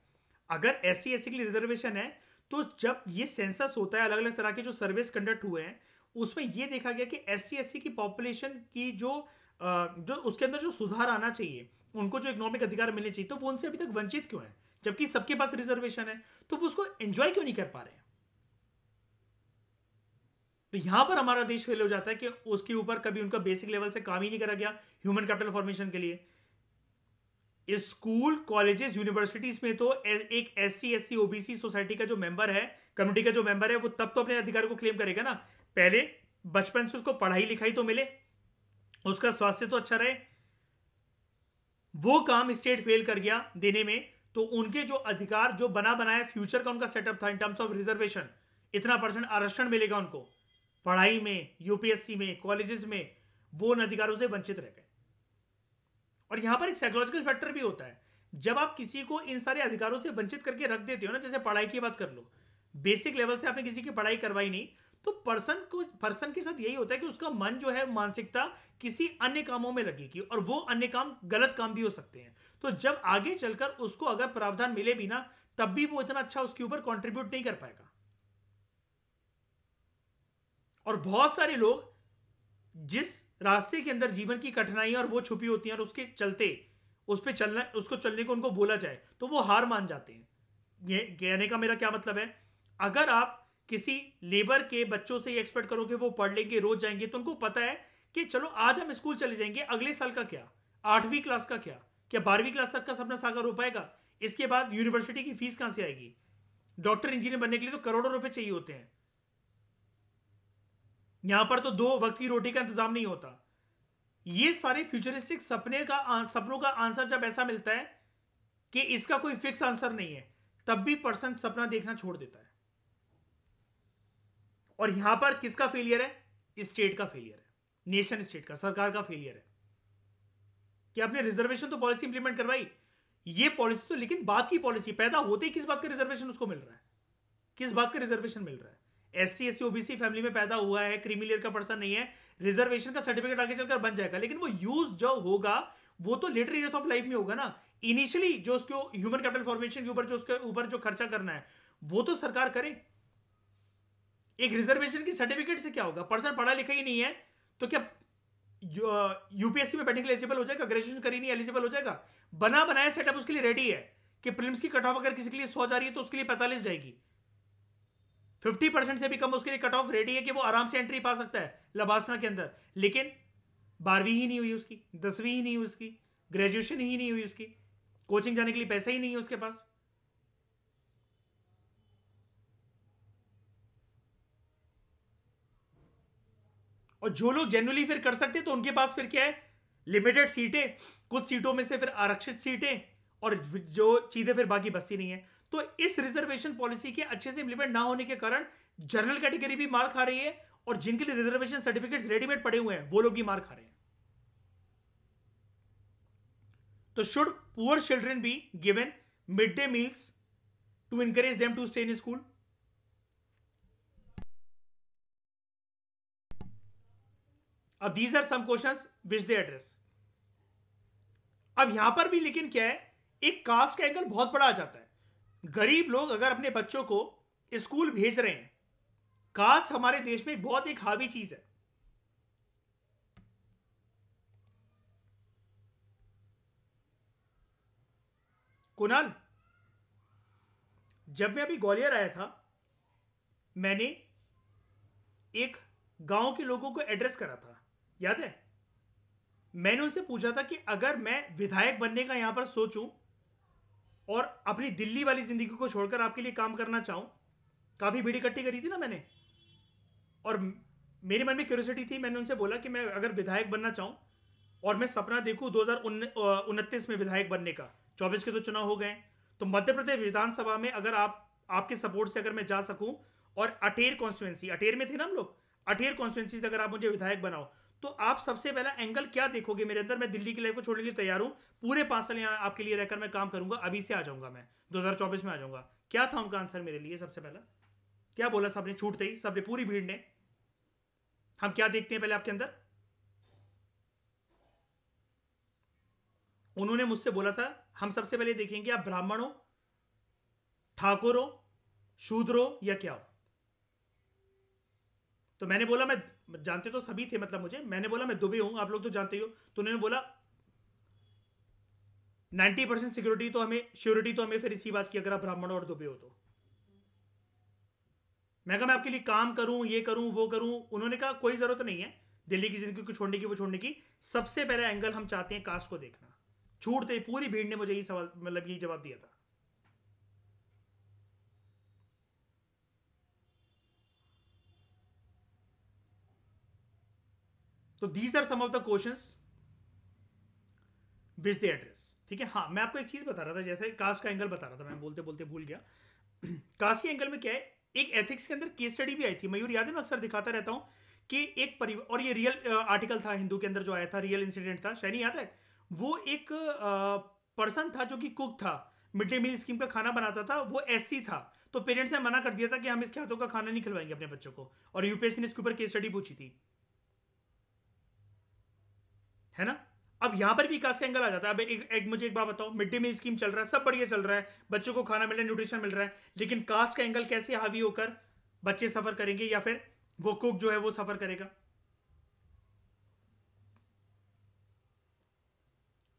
अगर ST SC के लिए रिजर्वेशन है तो जब ये सेंसस होता है, अलग अलग तरह के जो सर्वेस कंडक्ट हुए हैं, उसमें ये देखा गया कि ST SC की पॉपुलेशन की जो उसके अंदर जो सुधार आना चाहिए, उनको जो इकोनॉमिक अधिकार मिलने चाहिए, तो वो उनसे अभी तक वंचित क्यों है? जबकि सबके पास रिजर्वेशन है, तो वो उसको एंजॉय क्यों नहीं कर पा रहे हैं? तो यहां पर हमारा देश फेल हो जाता है कि उसके ऊपर कभी उनका बेसिक लेवल से काम ही नहीं करा गया ह्यूमन कैपिटल फॉर्मेशन के लिए। स्कूल, कॉलेजेस, यूनिवर्सिटीज में तो एक ST SC OBC सोसाइटी का जो मेंबर है, कम्युनिटी का जो मेंबर है, वो तब तो अपने अधिकार को क्लेम करेगा ना, पहले बचपन से उसको पढ़ाई लिखाई तो मिले, उसका स्वास्थ्य तो अच्छा रहे। वो काम स्टेट फेल कर गया देने में, तो उनके जो अधिकार, जो बना बनाया फ्यूचर का उनका सेटअप था इन टर्म्स ऑफ रिजर्वेशन, इतना % आरक्षण मिलेगा उनको पढ़ाई में, UPSC में, कॉलेजेस में, वो उन अधिकारों से वंचित रह गए। और यहां पर एक साइकोलॉजिकल फैक्टर भी होता है, जब आप किसी को इन सारे अधिकारों से वंचित करके रख देते हो ना, जैसे पढ़ाई की बात कर लो, बेसिक लेवल से आपने किसी की पढ़ाई करवाई नहीं, तो पर्सन के साथ यही होता है कि उसका मन जो है, मानसिकता किसी अन्य कामों में लगेगी, और वो अन्य काम गलत काम भी हो सकते हैं। तो जब आगे चलकर उसको अगर प्रावधान मिले भी ना, तब भी वो इतना अच्छा उसके ऊपर कंट्रीब्यूट नहीं कर पाएगा। और बहुत सारे लोग जिस रास्ते के अंदर जीवन की कठिनाई और वो छुपी होती हैं, और उसके चलते उस पे चलना, उसको चलने को उनको बोला जाए तो वो हार मान जाते हैं। ये कहने का मेरा क्या मतलब है, अगर आप किसी लेबर के बच्चों से एक्सपेक्ट करोगे वो पढ़ लेंगे, रोज जाएंगे, तो उनको पता है कि चलो आज हम स्कूल चले जाएंगे, अगले साल का क्या, 8वीं क्लास का क्या 12वीं क्लास तक का सपना साकार हो पाएगा? इसके बाद यूनिवर्सिटी की फीस कहां से आएगी? डॉक्टर इंजीनियर बनने के लिए तो करोड़ों रुपए चाहिए होते हैं। यहां पर तो 2 वक्त की रोटी का इंतजाम नहीं होता। ये सारे फ्यूचरिस्टिक सपनों का आंसर जब ऐसा मिलता है कि इसका कोई फिक्स आंसर नहीं है, तब भी पर्सन सपना देखना छोड़ देता है। और यहां पर किसका फेलियर है? स्टेट का फेलियर है, नेशन स्टेट का, सरकार का फेलियर है कि आपने रिजर्वेशन तो पॉलिसी इंप्लीमेंट करवाई, ये पॉलिसी तो, लेकिन बात की पॉलिसी पैदा होते ही किस बात का रिजर्वेशन उसको मिल रहा है? किस बात का रिजर्वेशन मिल रहा है? ST SC OBC फैमिली में पैदा हुआ है, क्रीमी लेयर का पर्सन नहीं है, रिजर्वेशन का सर्टिफिकेट आगे चलकर बन जाएगा, लेकिन वो यूज जो होगा वो तो लेटर ईयर्स ऑफ लाइफ में होगा ना। इनिशियली जो उसको ह्यूमन कैपिटल फॉर्मेशन के ऊपर जो उसके ऊपर जो खर्चा करना है, वो तो सरकार करे। एक रिजर्वेशन की सर्टिफिकेट से क्या होगा? पर्सन पढ़ा लिखा ही नहीं है तो क्या यूपीएससी में बैठने के लिए एलिजिबल हो जाएगा? ग्रेजुएशन करी नहीं एलिजिबल हो जाएगा? बना बनाया सेटअप उसके लिए रेडी है कि प्रीलिम्स की कट ऑफ अगर किसी के लिए 100 जा रही है तो उसके लिए 45 जाएगी। 50% से भी कम उसके लिए कट ऑफ रेडी है कि वो आराम से एंट्री पा सकता है लबासना के अंदर। लेकिन 12वीं ही नहीं हुई उसकी, 10वीं ही नहीं हुई उसकी, ग्रेजुएशन ही नहीं हुई उसकी, कोचिंग जाने के लिए पैसा ही नहीं है उसके पास। और जो लोग जेन्युइनली फिर कर सकते तो उनके पास फिर क्या है? लिमिटेड सीटें, कुछ सीटों में से फिर आरक्षित सीटें, और जो चीजें फिर बाकी बचती नहीं है। तो इस रिजर्वेशन पॉलिसी के अच्छे से इंप्लीमेंट ना होने के कारण जनरल कैटेगरी भी मार खा रही है, और जिनके लिए रिजर्वेशन सर्टिफिकेट्स रेडीमेड पड़े हुए हैं वो लोग भी मार खा रहे हैं। तो should poor children be given mid day meals to encourage them to stay in school? These are some questions which they address. अब यहां पर भी लेकिन क्या है, एक कास्ट का एंगल बहुत बड़ा आ जाता है। गरीब लोग अगर अपने बच्चों को स्कूल भेज रहे हैं, कास्ट हमारे देश में बहुत एक हावी चीज है। कुणाल, जब मैं अभी ग्वालियर आया था, मैंने एक गांव के लोगों को एड्रेस करा था, याद है? मैंने उनसे पूछा था कि अगर मैं विधायक बनने का यहां पर सोचूं और अपनी दिल्ली वाली जिंदगी को छोड़कर आपके लिए काम करना चाहूं, काफी भीड़ इकट्ठी करी थी ना मैंने, और मेरे मन में क्यूरियोसिटी थी। मैंने उनसे बोला कि मैं अगर विधायक बनना चाहूं और मैं सपना देखूं 2029 में विधायक बनने का, 24 के तो चुनाव हो गए, तो मध्य प्रदेश विधानसभा में अगर आपके सपोर्ट से अगर मैं जा सकूं, और अटेर कॉन्स्टिट्यूएंसी, अटेर में थे ना हम लोग, अटेर कॉन्स्टिट्यूएंसी से अगर आप मुझे विधायक बनाओ, तो आप सबसे पहला एंगल क्या देखोगे मेरे अंदर? मैं दिल्ली की लाइफ को छोड़ने के लिए तैयार हूं, पूरे 5 साल यहाँ आपके लिए रहकर मैं काम करूंगा, अभी से आ जाऊंगा, मैं 2024 में आ जाऊंगा। क्या था उनका आंसर मेरे लिए? सबसे पहला क्या बोला सबने? छूटते ही सबने, पूरी भीड़ ने, हम क्या देखते हैं पहले आपके अंदर? उन्होंने मुझसे बोला था हम सबसे पहले देखेंगे आप ब्राह्मण हो, ठाकुर हो, शूद्र हो, या क्या हो। तो मैंने बोला, मैं जानते तो सभी थे मतलब मुझे, मैंने बोला मैं दुबे हूं, आप लोग तो जानते ही हो। तो उन्होंने बोला 90% सिक्योरिटी तो हमें, श्योरिटी तो हमें फिर इसी बात की अगर आप ब्राह्मण और दुबे हो तो। मैं कहा मैं आपके लिए काम करूं, ये करूं, वो करूं। उन्होंने कहा कोई जरूरत नहीं है दिल्ली की जिंदगी को छोड़ने की, वो छोड़ने की। सबसे पहला एंगल हम चाहते हैं कास्ट को देखना। छूटते पूरी भीड़ ने मुझे यही सवाल, मतलब यही जवाब दिया था। तो these are some of the questions which they address. ठीक है, हाँ मैं आपको एक चीज बता रहा था, जैसे कास्ट का एंगल बता रहा था, मैं बोलते बोलते भूल गया। कास्ट के एंगल में क्या है, एक एथिक्स के अंदर केस स्टडी भी आई थी, मयूर याद है, मैं अक्सर दिखाता रहता हूं कि एक परिवार, और ये रियल आर्टिकल था हिंदू के अंदर जो आया था, रियल इंसिडेंट था, शायद याद है। वो एक पर्सन था जो कि कुक था, मिड डे मील स्कीम का खाना बनाता था, वो एससी था। तो पेरेंट्स ने मना कर दिया था कि हम इसके हाथों का खाना नहीं खिलवाएंगे अपने बच्चों को, और यूपीएससी ने इसके ऊपर केस स्टडी पूछी थी, है ना? अब यहां पर भी कास्ट का एंगल आ जाता है। अब मुझे एक बात बताओ, मिड डे मील स्कीम चल रहा है, सब बढ़िया चल रहा है, बच्चों को खाना मिल रहा है, न्यूट्रिशन मिल रहा है, लेकिन कास्ट का एंगल कैसे हावी होकर बच्चे सफर करेंगे, या फिर वो कुक जो है वो सफर करेगा?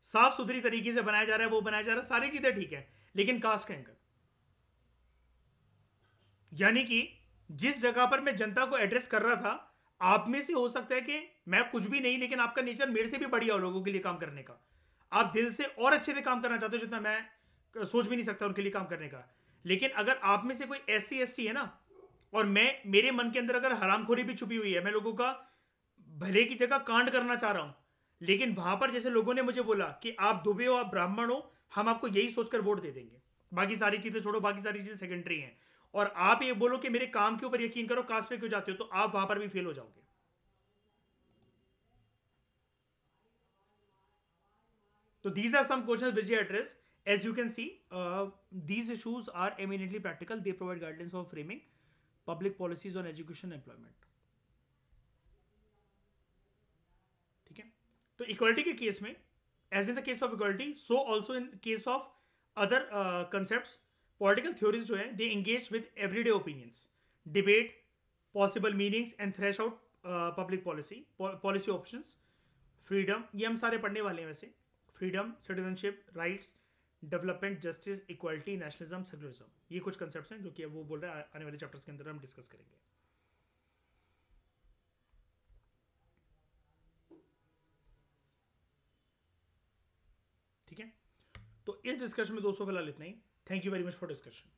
साफ सुथरी तरीके से बनाया जा रहा है, वो बनाया जा रहा है, सारी चीजें ठीक है, लेकिन कास्ट का एंगल, यानी कि जिस जगह पर मैं जनता को एड्रेस कर रहा था, आप में से हो सकता है कि मैं कुछ भी नहीं, लेकिन आपका नेचर मेरे से भी बढ़िया हो लोगों के लिए काम करने का, आप दिल से और अच्छे से काम करना चाहते हो जितना मैं सोच भी नहीं सकता उनके लिए काम करने का। लेकिन अगर आप में से कोई एससी एसटी है ना, और मैं, मेरे मन के अंदर अगर हरामखोरी भी छुपी हुई है, मैं लोगों का भले की जगह कांड करना चाह रहा हूं, लेकिन वहां पर जैसे लोगों ने मुझे बोला कि आप दुबे हो, आप ब्राह्मण हो, हम आपको यही सोचकर वोट दे देंगे, बाकी सारी चीजें छोड़ो, बाकी सारी चीजें सेकेंडरी हैं, और आप ये बोलो कि मेरे काम के ऊपर यकीन करो, कास्ट पे क्यों जाते हो, तो आप वहां पर भी फेल हो जाओगे। तो these are some questions which they address. As you can see, these issues are eminently practical. They provide guidelines for framing public policies on education and employment. ठीक है, तो इक्वालिटी के केस में, as in the case of equality, so also in case of other concept, political theories जो है, they engage with everyday opinions, debate, possible meanings and thresh out public policy, policy options, freedom, ये हम सारे पढ़ने वाले हैं वैसे, freedom, citizenship, rights, development, justice, equality, nationalism, secularism, ये कुछ कंसेप्ट्स हैं जो कि वो बोल रहे हैं आने वाले चैप्टर्स के अंदर हम डिस्कस करेंगे। ठीक है, तो इस डिस्कशन में दोस्तों फिलहाल इतना ही। Thank you very much for discussion.